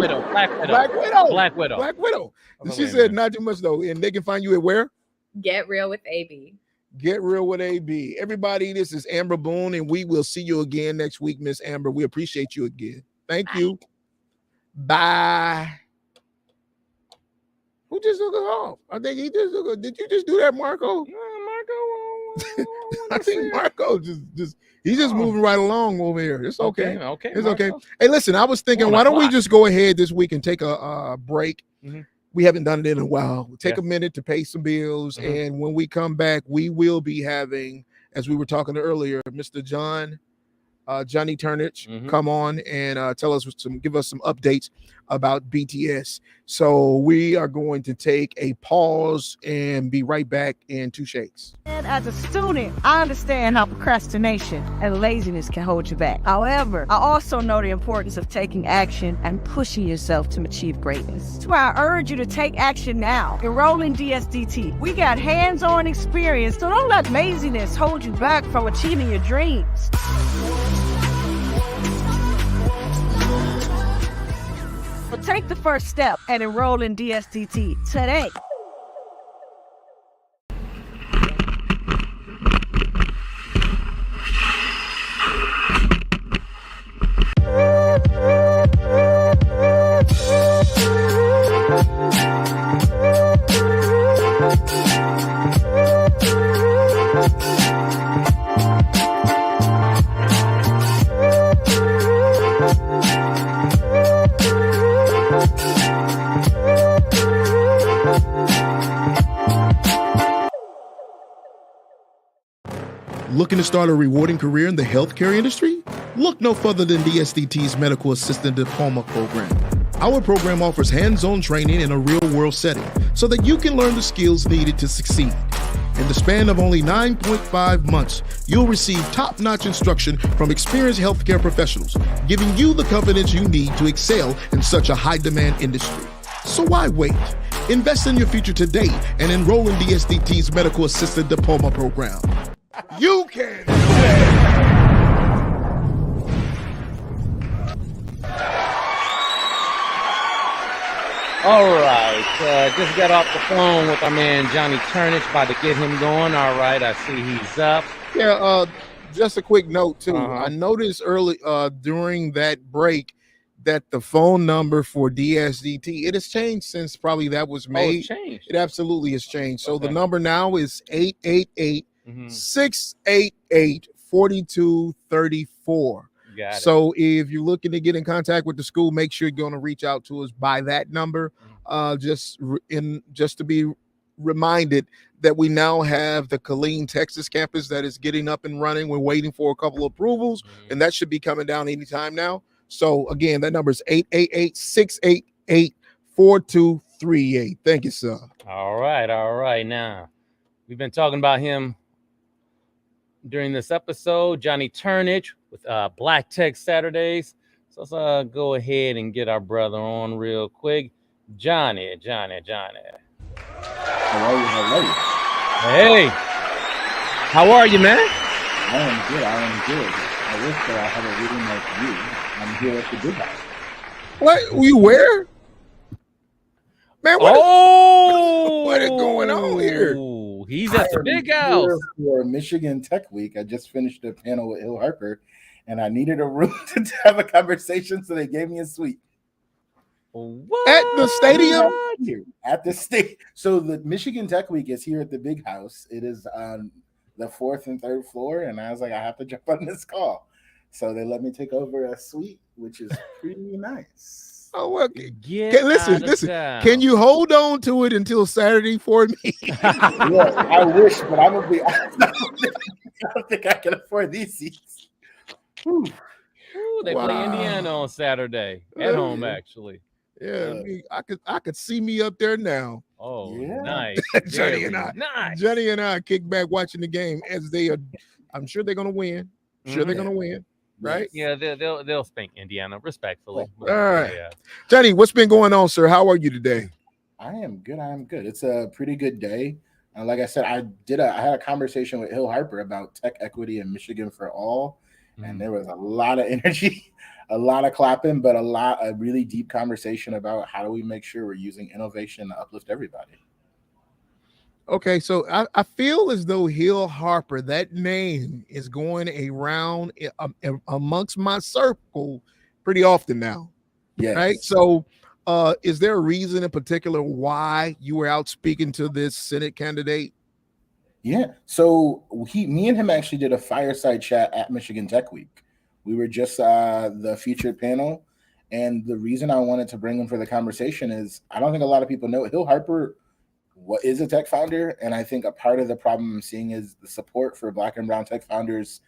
Widow. Black Widow. She said not too much though, and they can find you at where? Get Real with AB. Get Real with AB. Everybody, this is Amber Boone, and we will see you again next week, Miss Amber. We appreciate you again. Thank you. Bye. Who just took us off? I think he just took us. Did you just do that, Marco? I think Marco just he's just moving right along over here. It's okay. Okay. It's okay. Hey, listen, I was thinking, why don't we just go ahead this week and take a break? Mm-hmm. We haven't done it in a while. We'll take a minute to pay some bills. Mm-hmm. And when we come back, we will be having, as we were talking earlier, Mr. Johnny Turnich come on and give us some updates about BTS. So we are going to take a pause and be right back in 2 shakes. And as a student, I understand how procrastination and laziness can hold you back. However, I also know the importance of taking action and pushing yourself to achieve greatness. That's why I urge you to take action now. Enroll in DSDT. We got hands-on experience, so don't let laziness hold you back from achieving your dreams. So take the first step and enroll in DSDT today. Looking to start a rewarding career in the healthcare industry? Look no further than DSDT's Medical Assistant Diploma program. Our program offers hands-on training in a real-world setting so that you can learn the skills needed to succeed. In the span of only 9.5 months, you'll receive top-notch instruction from experienced healthcare professionals, giving you the confidence you need to excel in such a high-demand industry. So why wait? Invest in your future today and enroll in DSDT's Medical Assistant Diploma program. You can. All right. Just got off the phone with our man Johnny Turnich, about to get him going. All right. I see he's up. Yeah. Just a quick note too. I noticed early during that break that the phone number for DSDT, it has changed since probably that was made. It's changed. It absolutely has changed. So the number now is 888-688-4234. So if you're looking to get in contact with the school, make sure you're going to reach out to us by that number. Just to be reminded that we now have the Killeen, Texas campus that is getting up and running. We're waiting for a couple of approvals, and that should be coming down anytime now. So again, that number is 888-688-4238. Thank you, sir. All right. Now, we've been talking about him during this episode, Johnny Turnich with Black Tech Saturdays. So let's go ahead and get our brother on real quick. Johnny. Hello. Hey. How are you, man? I am good. I wish that I had a reading like you. I'm here at the big house. What? You where? Man, what is going on here? He's at the big house. For Michigan Tech Week, I just finished a panel with Hill Harper, and I needed a room to have a conversation, so they gave me a suite. What? At the stadium? At the state. So the Michigan Tech Week is here at the big house. It is on the 4th and 3rd floor, and I was like, I have to jump on this call. So they let me take over a suite, which is pretty nice. Oh, well, Get listen. out of town. Can you hold on to it until Saturday for me? Look, I wish, but I'm gonna be honest. I don't think I can afford these seats. Whew. Ooh, they play Indiana on Saturday at home, actually. Yeah, I could see me up there now. Oh, Yeah. nice. Johnny Very and I, nice. Johnny and I kick back watching the game as they are. I'm sure they're gonna win. Sure, they're gonna win, right? Yeah, they'll spank Indiana respectfully. All right, Yeah. Johnny, what's been going on, sir? How are you today? I am good. I am good. It's a pretty good day. Like I said, I had a conversation with Hill Harper about tech equity in Michigan for all, and there was a lot of energy, a lot of clapping, but a really deep conversation about how do we make sure we're using innovation to uplift everybody. Okay, so I feel as though Hill Harper, that name is going around amongst my circle pretty often now. Yes. Right. So is there a reason in particular why you were out speaking to this Senate candidate? Yeah. So me and him actually did a fireside chat at Michigan Tech Week. We were just the featured panel. And the reason I wanted to bring him for the conversation is I don't think a lot of people know Hill Harper is a tech founder. And I think a part of the problem I'm seeing is the support for Black and brown tech founders.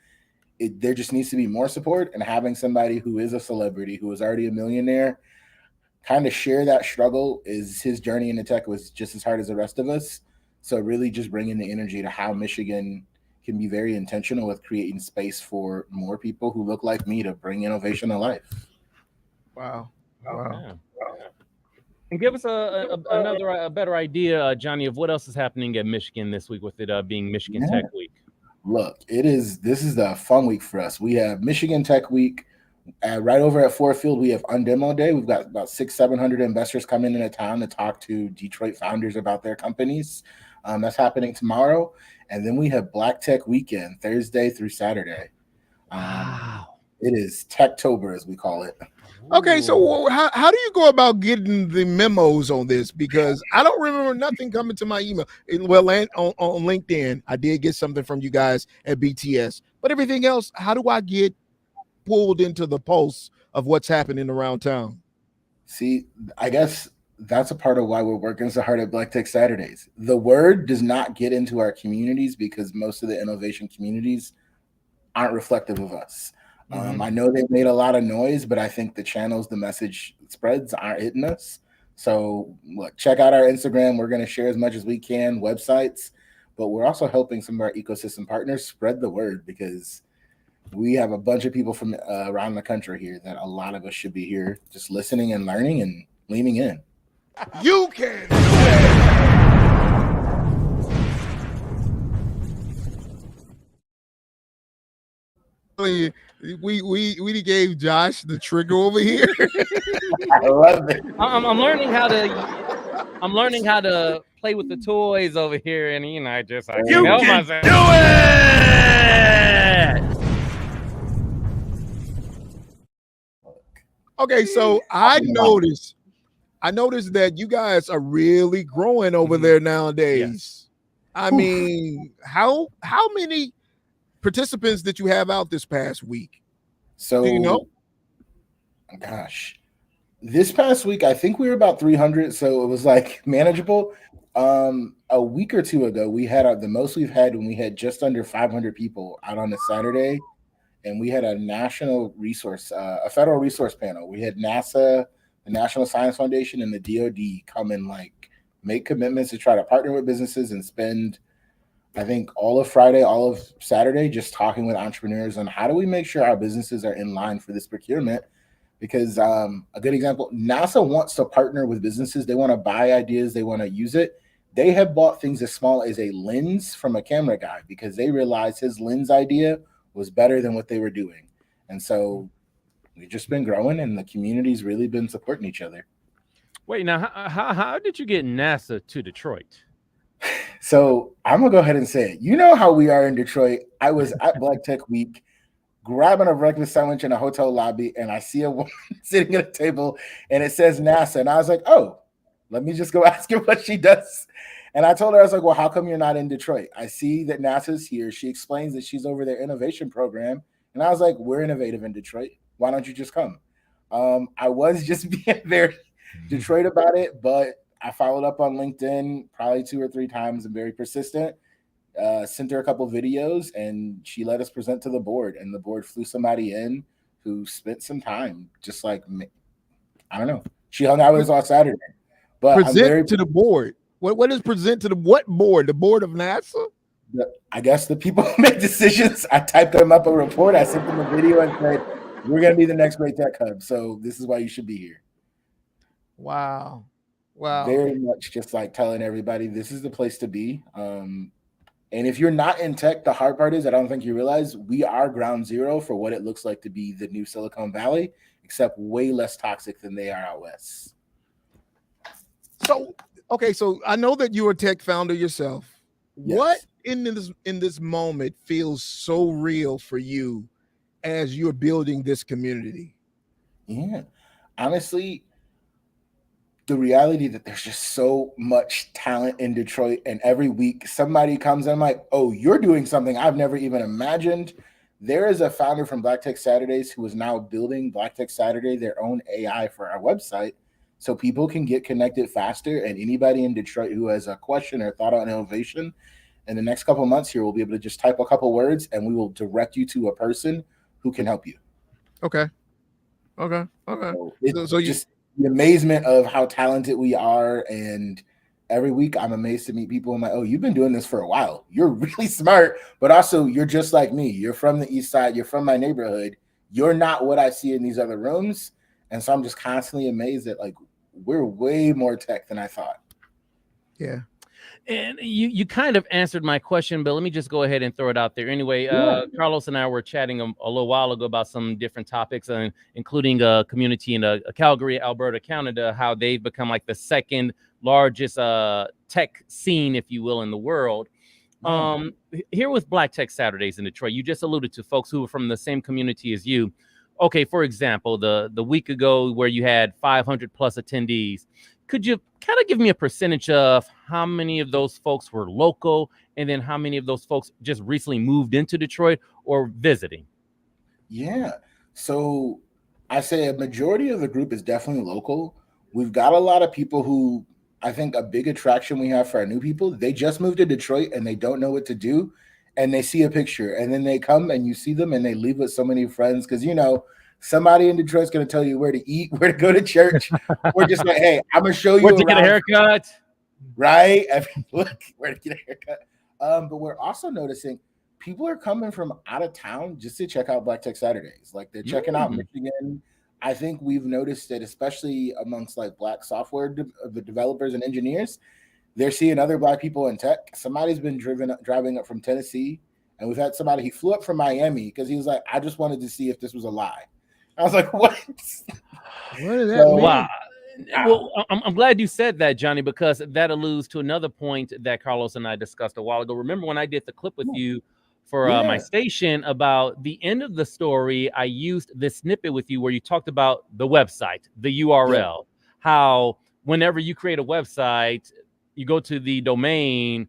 There just needs to be more support, and having somebody who is a celebrity, who is already a millionaire, kind of share that struggle. Is his journey into tech was just as hard as the rest of us. So really just bringing the energy to how Michigan can be very intentional with creating space for more people who look like me to bring innovation to life. Wow. Yeah. And give us a better idea, Johnny, of what else is happening at Michigan this week with it being Michigan Tech Week. Look, this is the fun week for us. We have Michigan Tech Week. Right over at Ford Field, we have Undemo Day. We've got about 600-700 investors coming into town to talk to Detroit founders about their companies. That's happening tomorrow. And then we have Black Tech Weekend, Thursday through Saturday. Wow. It is Techtober, as we call it. Okay, so how do you go about getting the memos on this? Because I don't remember nothing coming to my email. Well, on LinkedIn, I did get something from you guys at BTS. But everything else, how do I get pulled into the pulse of what's happening around town? See, I guess that's a part of why we're working so hard at Black Tech Saturdays. The word does not get into our communities because most of the innovation communities aren't reflective of us. I know they've made a lot of noise, but I think the channels, the message spreads aren't hitting us. So look, check out our Instagram. We're going to share as much as we can, websites, but we're also helping some of our ecosystem partners spread the word because we have a bunch of people from around the country here that a lot of us should be here just listening and learning and leaning in. You can. We gave Josh the trigger over here. I love it. I'm learning how to play with the toys over here, and I can't help myself. Do it. Okay, so I noticed that you guys are really growing over there nowadays. Yes. I mean, how many participants did you have out this past week? So, do you know? Gosh, this past week, I think we were about 300. So it was like manageable. A week or two ago, we had the most we've had when we had just under 500 people out on a Saturday. And we had a national resource, a federal resource panel. We had NASA, the National Science Foundation, and the DoD come and make commitments to try to partner with businesses and spend, I think, all of Friday, all of Saturday, just talking with entrepreneurs on how do we make sure our businesses are in line for this procurement. Because a good example, NASA wants to partner with businesses. They want to buy ideas. They want to use it. They have bought things as small as a lens from a camera guy because they realized his lens idea was better than what they were doing. And so we've just been growing, and the community's really been supporting each other. Wait, now, how did you get NASA to Detroit? So I'm going to go ahead and say it. You know how we are in Detroit. I was at Black Tech Week grabbing a breakfast sandwich in a hotel lobby, and I see a woman sitting at a table, and it says NASA. And I was like, oh, let me just go ask her what she does. And I told her, I was like, well, how come you're not in Detroit? I see that NASA's here. She explains that she's over their innovation program. And I was like, we're innovative in Detroit. Why don't you just come? I was just being very Detroit about it, but I followed up on LinkedIn probably 2 or 3 times and very persistent. Sent her a couple videos and she let us present to the board, and the board flew somebody in who spent some time, just like me. I don't know. She hung out with us all Saturday. But present to the board. What is present to the what board? The board of NASA? I guess the people who make decisions. I typed them up a report. I sent them a video and said, "We're going to be the next Great Tech Hub. So this is why you should be here." Wow. Wow. Very much just like telling everybody this is the place to be. And if you're not in tech, the hard part is I don't think you realize we are ground zero for what it looks like to be the new Silicon Valley, except way less toxic than they are out west. So, okay, so I know that you're a tech founder yourself. Yes. What in this moment feels so real for you as you're building this community? Yeah, honestly, the reality that there's just so much talent in Detroit, and every week somebody comes and I'm like, oh, you're doing something I've never even imagined. There is a founder from Black Tech Saturdays who is now building Black Tech Saturday, their own AI for our website, so people can get connected faster. And anybody in Detroit who has a question or thought on innovation, in the next couple of months here, we'll be able to just type a couple words and we will direct you to a person who can help you. Okay. So just the amazement of how talented we are. And every week I'm amazed to meet people. I'm like, oh, you've been doing this for a while. You're really smart, but also you're just like me. You're from the East Side. You're from my neighborhood. You're not what I see in these other rooms. And so I'm just constantly amazed that like we're way more tech than I thought. Yeah. And you kind of answered my question, but let me just go ahead and throw it out there. Anyway, Carlos and I were chatting a little while ago about some different topics, including a community in Calgary, Alberta, Canada, how they've become like the second largest tech scene, if you will, in the world. Here with Black Tech Saturdays in Detroit, you just alluded to folks who are from the same community as you. Okay, for example, the week ago where you had 500 plus attendees, could you kind of give me a percentage of how many of those folks were local, and then how many of those folks just recently moved into Detroit or visiting? Yeah. So I say a majority of the group is definitely local. We've got a lot of people who I think a big attraction we have for our new people, they just moved to Detroit and they don't know what to do. And they see a picture and then they come and you see them and they leave with so many friends. Cause you know, somebody in Detroit's going to tell you where to eat, where to go to church. We're just like, hey, I'm going to show you where to get a haircut. Right. Look, where to get a haircut. But we're also noticing people are coming from out of town just to check out Black Tech Saturdays. Like they're checking out Michigan. I think we've noticed that, especially amongst like Black software developers and engineers, they're seeing other Black people in tech. Somebody's been driving up from Tennessee, and we've had somebody, he flew up from Miami because he was like, I just wanted to see if this was a lie. I was like, what? What does that mean? Wow. Well, I'm glad you said that, Johnny, because that alludes to another point that Carlos and I discussed a while ago. Remember when I did the clip with you for my station about the end of the story, I used this snippet with you where you talked about the website, the URL, how whenever you create a website, you go to the domain,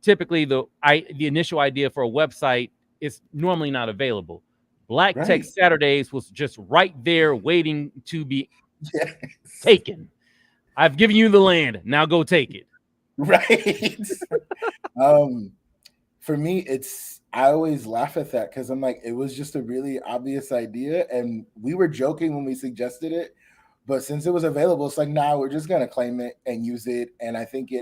typically the initial idea for a website is normally not available. Black Tech Saturdays was just right there waiting to be taken. I've given you the land. Now go take it. Right. For me, I always laugh at that because I'm like, it was just a really obvious idea. And we were joking when we suggested it. But since it was available, it's like, nah, we're just going to claim it and use it. And I think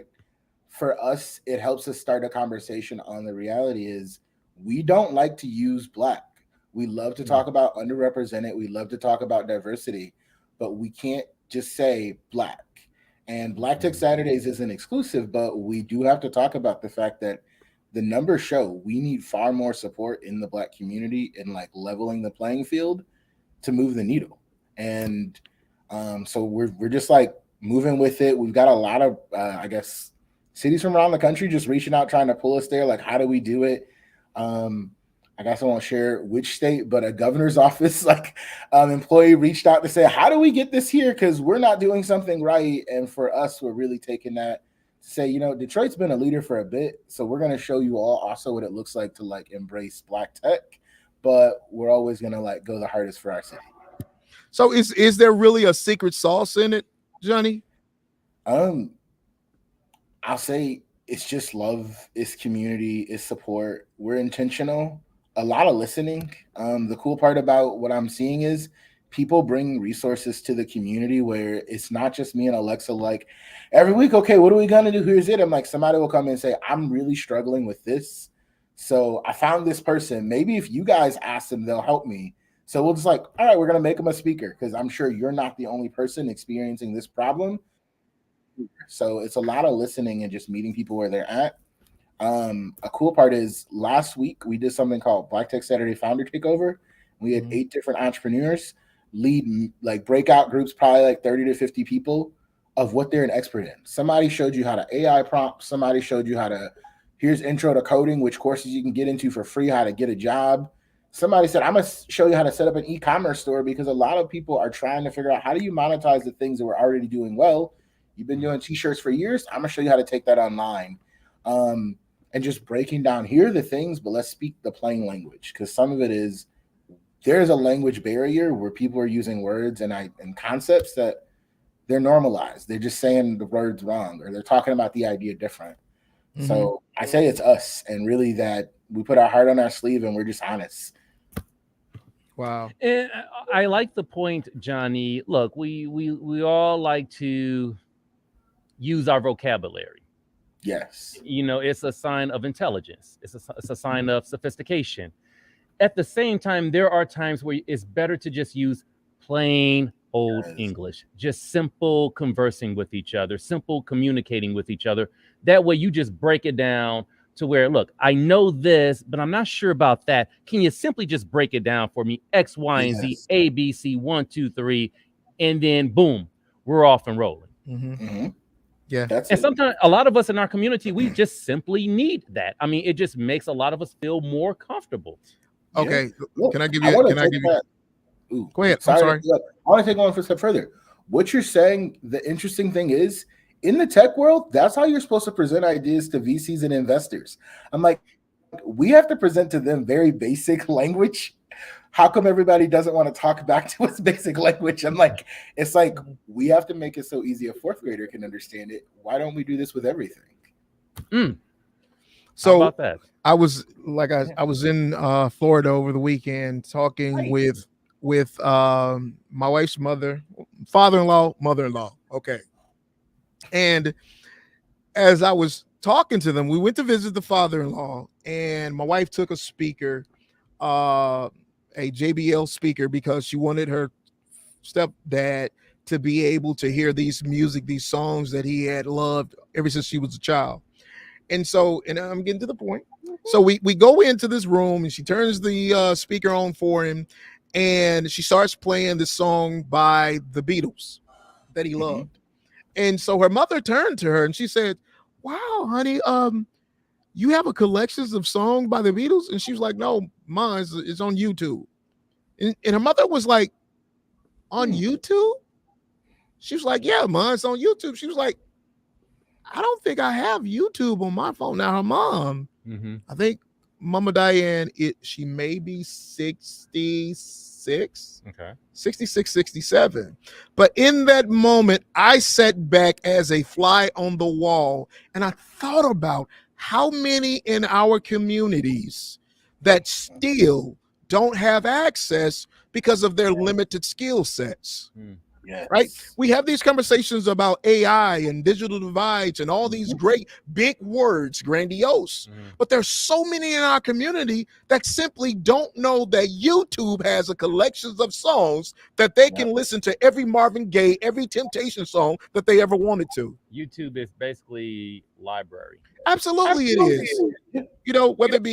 for us, it helps us start a conversation on the reality is we don't like to use Black. We love to talk about underrepresented. We love to talk about diversity, but we can't just say Black. And Black Tech Saturdays isn't exclusive, but we do have to talk about the fact that the numbers show we need far more support in the Black community in like leveling the playing field to move the needle. And so we're just like moving with it. We've got a lot of, I guess, cities from around the country just reaching out, trying to pull us there. Like, how do we do it? I guess I won't share which state, but a governor's office employee reached out to say, how do we get this here? Because we're not doing something right. And for us, we're really taking that to say, you know, Detroit's been a leader for a bit. So we're going to show you all also what it looks like to like embrace Black tech, but we're always going to like go the hardest for our city. So is there really a secret sauce in it, Johnny? I'll say it's just love, it's community, it's support. We're intentional, a lot of listening. The cool part about what I'm seeing is people bring resources to the community where it's not just me and Alexa, like every week, okay, what are we gonna do? Here's it. I'm like, somebody will come in and say, I'm really struggling with this. So I found this person. Maybe if you guys ask them, they'll help me. So we'll just like, all right, we're gonna make them a speaker because I'm sure you're not the only person experiencing this problem. So it's a lot of listening and just meeting people where they're at. A cool part is last week we did something called Black Tech Saturday Founder Takeover. We had 8 different entrepreneurs lead like breakout groups, probably like 30 to 50 people of what they're an expert in. Somebody showed you how to AI prompt. Somebody showed you how to, here's intro to coding, which courses you can get into for free, how to get a job. Somebody said, I'm going to show you how to set up an e-commerce store because a lot of people are trying to figure out how do you monetize the things that we're already doing well. You've been doing t-shirts for years. I'm going to show you how to take that online. And just breaking down, here are the things, but let's speak the plain language because some of it is, there's a language barrier where people are using words and concepts that they're normalized. They're just saying the words wrong or they're talking about the idea different. Mm-hmm. So I say it's us and really that we put our heart on our sleeve and we're just honest. Wow. And I like the point, Johnny. Look, we all like to use our vocabulary. Yes. You know, it's a sign of intelligence. It's a sign of sophistication. At the same time, there are times where it's better to just use plain old English, just simple conversing with each other, simple communicating with each other. That way you just break it down to where, look, I know this, but I'm not sure about that. Can you simply just break it down for me? X, Y, and Z, A, B, C, 1, 2, 3, and then boom, we're off and rolling. Mm-hmm. Mm-hmm. Yeah. And sometimes a lot of us in our community, we just simply need that. I mean, it just makes a lot of us feel more comfortable. Okay. Yeah. Can I give you? Can I give you? Ooh, go ahead. Sorry. I'm sorry. I want to take on for a step further. What you're saying, the interesting thing is, in the tech world, that's how you're supposed to present ideas to VCs and investors. I'm like, we have to present to them very basic language. How come everybody doesn't want to talk back to us basic language? I'm like, it's like we have to make it so easy a 4th grader can understand it. Why don't we do this with everything? So how about that? I was in Florida over the weekend talking with my wife's father-in-law, mother-in-law. Okay. And as I was talking to them, we went to visit the father-in-law and my wife took a speaker, a JBL speaker, because she wanted her stepdad to be able to hear these songs that he had loved ever since she was a child. And so, and I'm getting to the point. So we go into this room and she turns the speaker on for him and she starts playing this song by the Beatles that he loved. And so her mother turned to her and she said, wow, honey, you have a collection of songs by the Beatles? And she was like, no, mine is on YouTube. And her mother was like, on YouTube? She was like, yeah, mine's on YouTube. She was like, I don't think I have YouTube on my phone. Now her mom, I think Mama Diane, she may be 66, 67. But in that moment, I sat back as a fly on the wall and I thought about how many in our communities that still don't have access because of their limited skill sets. Yes. Right? We have these conversations about AI and digital divides and all these great big words, grandiose, but there's so many in our community that simply don't know that YouTube has a collection of songs that they can listen to every Marvin Gaye, every Temptation song that they ever wanted to. YouTube is basically library. Absolutely. It is. You know, whether it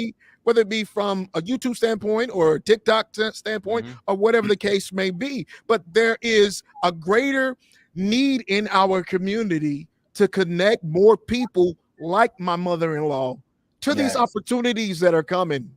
be from a YouTube standpoint or a TikTok standpoint or whatever the case may be. But there is a greater need in our community to connect more people like my mother-in-law to these opportunities that are coming.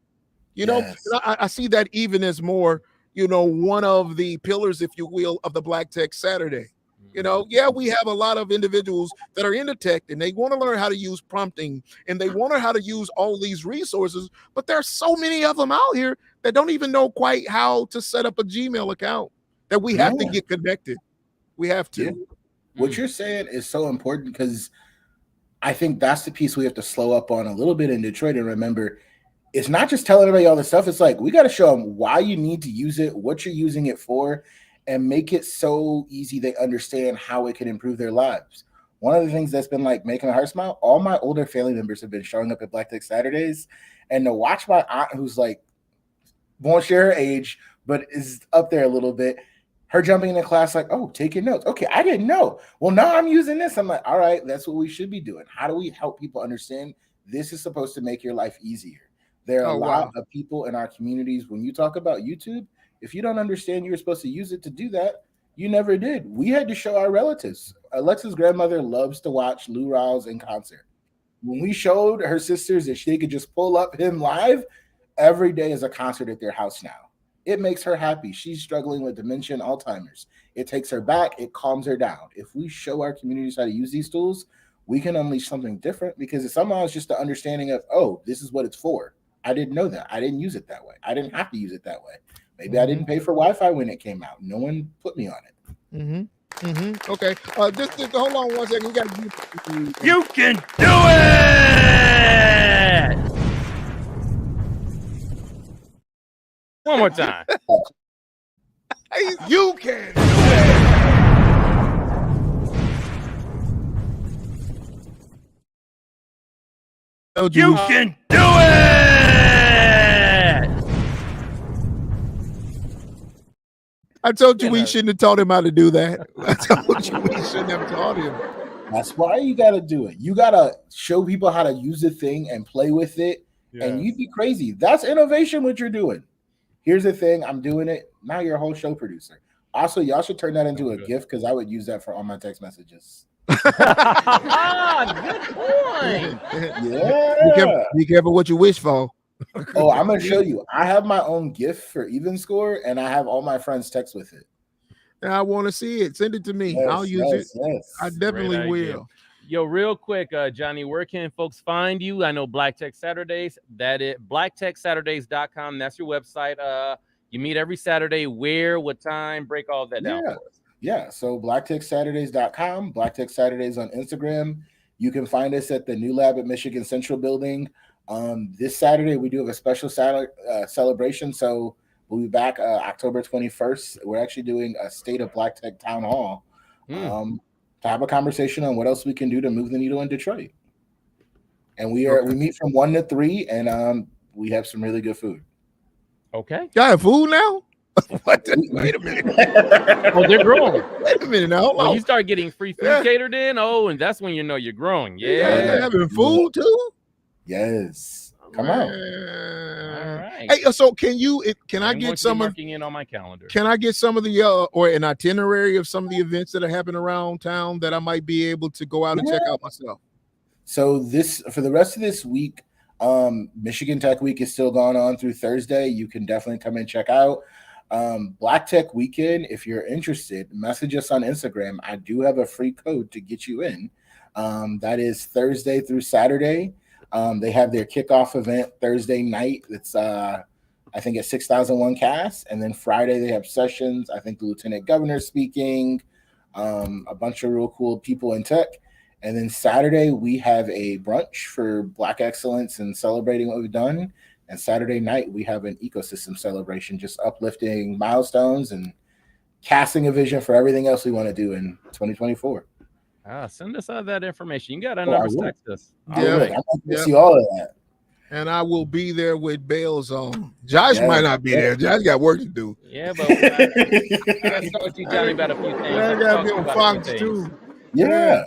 You know, I see that even as more, you know, one of the pillars, if you will, of the Black Tech Saturday. You know, we have a lot of individuals that are into tech and they want to learn how to use prompting and they want to learn how to use all these resources, but there's so many of them out here that don't even know quite how to set up a Gmail account. that we have to Yeah. get connected. We have to. Yeah. What you're saying is so important because I think that's the piece we have to slow up on a little bit in Detroit and remember it's not just telling everybody all this stuff. It's like we got to show them why you need to use it, what you're using it for, and make it so easy they understand how it can improve their lives. One of the things that's been like making my heart smile, all my older family members have been showing up at Black Tech Saturdays, and to watch my aunt who's like won't share her age, but is up there a little bit, her jumping into class like, oh, taking notes. Okay, I didn't know. Well, now I'm using this. I'm like, all right, that's what we should be doing. How do we help people understand this is supposed to make your life easier? There are a lot of people in our communities, when you talk about YouTube, if you don't understand you were supposed to use it to do that, you never did. We had to show our relatives. Alexa's grandmother loves to watch Lou Rawls in concert. When we showed her sisters that she could just pull up him live, every day is a concert at their house now. It makes her happy. She's struggling with dementia and Alzheimer's. It takes her back. It calms her down. If we show our communities how to use these tools, we can unleash something different because it somehow it's just the understanding of, oh, this is what it's for. I didn't know that. I didn't use it that way. I didn't have to use it that way. Maybe I didn't pay for Wi-Fi when it came out. No one put me on it. Okay. Just hold on one second. We got to You can do it. One more time. You can. You can do it. I told you we shouldn't have taught him how to do that. I told you we shouldn't have taught him. That's why you got to do it. You got to show people how to use the thing and play with it. Yeah. And you'd be crazy. That's innovation, what you're doing. Here's the thing. I'm doing it. Now you're a whole show producer. Also, y'all should turn that into a GIF because I would use that for all my text messages. Good point. Yeah. Be careful what you wish for. Oh, I'm going to show you. I have my own GIF for Even Score, and I have all my friends text with it. I want to see it. Send it to me. Yes, I'll use it. Yes. I definitely will. Yo, real quick, Johnny, where can folks find you? I know Black Tech Saturdays. That is blacktechsaturdays.com. That's your website. You meet every Saturday. Where, what time? Break all that down for us. Yeah. So blacktechsaturdays.com, Black Tech Saturdays on Instagram. You can find us at the new lab at Michigan Central Building. This Saturday, we do have a special celebration. So we'll be back October 21st. We're actually doing a State of Black Tech Town Hall to have a conversation on what else we can do to move the needle in Detroit. And we meet from 1 to 3, and we have some really good food. Okay. Y'all have food now? What? Wait a minute. Oh, they're growing. Wait a minute now. When you start getting free food catered in, and that's when you know you're growing. Yeah. They're having food too? Yes. Come on. All right. Hey, so can I get some of marking in on my calendar? Can I get some of the or an itinerary of some of the events that are happening around town that I might be able to go out and check out myself? So for the rest of this week, Michigan Tech Week is still going on through Thursday. You can definitely come and check out. Black Tech Weekend, if you're interested, message us on Instagram. I do have a free code to get you in. That is Thursday through Saturday. They have their kickoff event Thursday night. It's I think at 6001 Cass, and then Friday they have sessions. I think the Lieutenant Governor speaking, a bunch of real cool people in tech. And then Saturday we have a brunch for Black excellence and celebrating what we've done. And Saturday night we have an ecosystem celebration, just uplifting milestones and casting a vision for everything else we want to do in 2024. Send us all that information. You got our numbers, text us. Yeah, I'd like to see all of that. And I will be there with bells on. Josh might not be there. Josh got work to do. Yeah, but I gotta talk with you, Johnny, about a few things. I gotta be on Fox too. Yeah.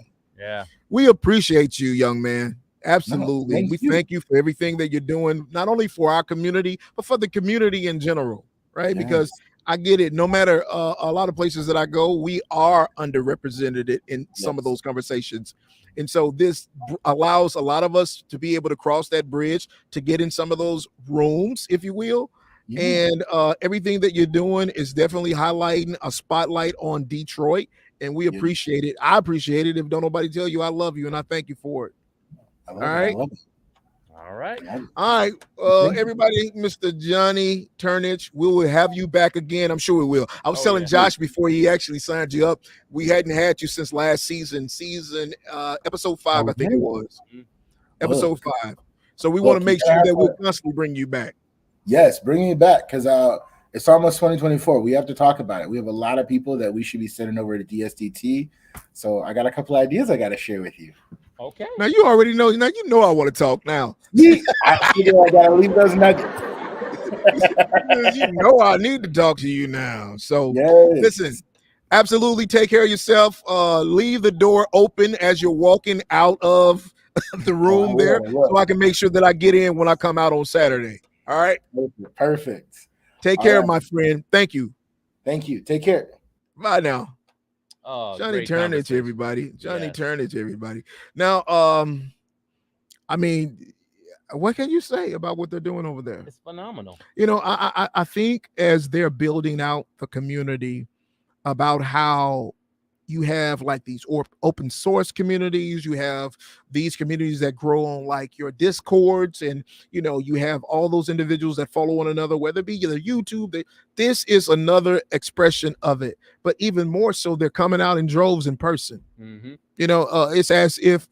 We appreciate you, young man. Absolutely. No, we thank you for everything that you're doing, not only for our community, but for the community in general, right? Yes. Because I get it. No matter a lot of places that I go, we are underrepresented in some of those conversations. And so this allows a lot of us to be able to cross that bridge to get in some of those rooms, if you will. And everything that you're doing is definitely highlighting a spotlight on Detroit. And we appreciate it. I appreciate it. If don't nobody tell you, I love you. And I thank you for it. All right. All All right. All right, everybody, Mr. Johnny Turnage, we will have you back again. I'm sure we will. I was telling Josh before he actually signed you up, we hadn't had you since last season, episode 5, I think it was. Episode 5. So we want to make sure that we'll constantly bring you back. Yes, bring me back because it's almost 2024. We have to talk about it. We have a lot of people that we should be sending over to DSDT. So I got a couple ideas I got to share with you. Okay. Now you already know. Now you know I want to talk now. I got to leave those nuggets. You know I need to talk to you now. So listen, absolutely take care of yourself. Leave the door open as you're walking out of the room so I can make sure that I get in when I come out on Saturday. All right. Perfect. Take care, my friend. Thank you. Thank you. Take care. Bye now. Oh, Johnny Turnage, everybody. Johnny Turnage, everybody. Now, I mean, what can you say about what they're doing over there? It's phenomenal. You know, I think as they're building out the community about how you have like these open source communities, you have these communities that grow on like your Discords, and you know, you have all those individuals that follow one another, whether it be either YouTube. This is another expression of it, but even more so, they're coming out in droves in person. You know, it's as if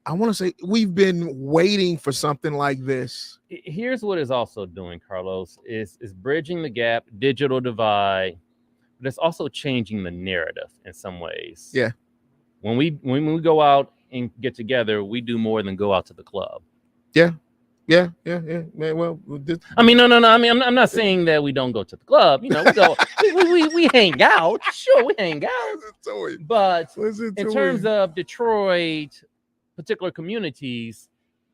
I want to say we've been waiting for something like this. Here's what it's also doing, Carlos, is bridging the gap, digital divide. But it's also changing the narrative in some ways. Yeah. When we go out and get together, we do more than go out to the club. Yeah. Man, well, I mean, no. I mean, I'm not saying that we don't go to the club. You know, we go, we hang out. Sure, we hang out. But in terms of Detroit, particular communities,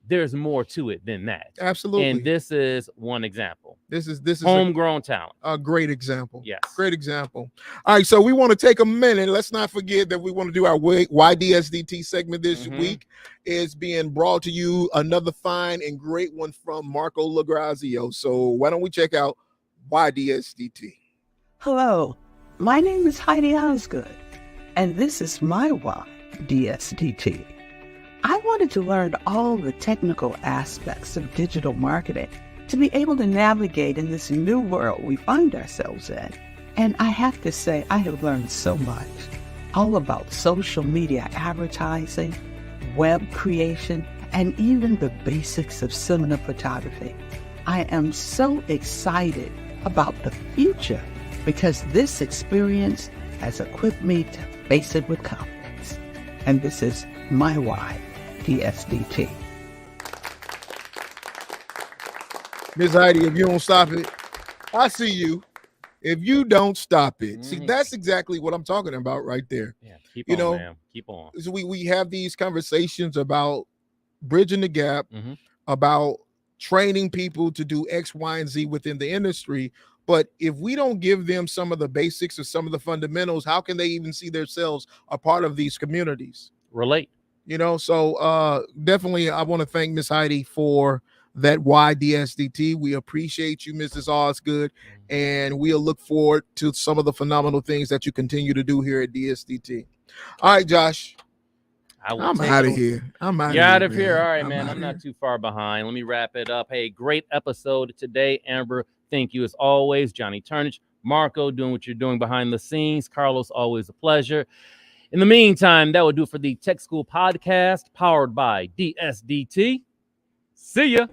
there's more to it than that. Absolutely. And this is one example. This is homegrown talent. A great example. Yes. Great example. All right. So we want to take a minute. Let's not forget that we want to do our YDSDT segment this week. Is being brought to you another fine and great one from Marco Lagrazio. So why don't we check out YDSDT? Hello, my name is Heidi Osgood, and this is my YDSDT. I wanted to learn all the technical aspects of digital marketing to be able to navigate in this new world we find ourselves in. And I have to say, I have learned so much, all about social media advertising, web creation, and even the basics of cinema photography. I am so excited about the future because this experience has equipped me to face it with confidence. And this is my YDSDT. Ms. Heidi, if you don't stop it, I see you. If you don't stop it, see, that's exactly what I'm talking about right there. Yeah, keep on, man. Keep on. So we have these conversations about bridging the gap, about training people to do X, Y, and Z within the industry. But if we don't give them some of the basics or some of the fundamentals, how can they even see themselves a part of these communities? Relate. You know, so definitely I want to thank Miss Heidi for that YDSDT. We appreciate you, Mrs. Osgood, and we'll look forward to some of the phenomenal things that you continue to do here at DSDT. All right, Josh. I'm out of here. You're out of here. All right, man. I'm not too far behind. Let me wrap it up. Hey, great episode today, Amber. Thank you as always. Johnny Turnage, Marco, doing what you're doing behind the scenes. Carlos, always a pleasure. In the meantime, that will do it for the Tech School Podcast, powered by DSDT. See ya.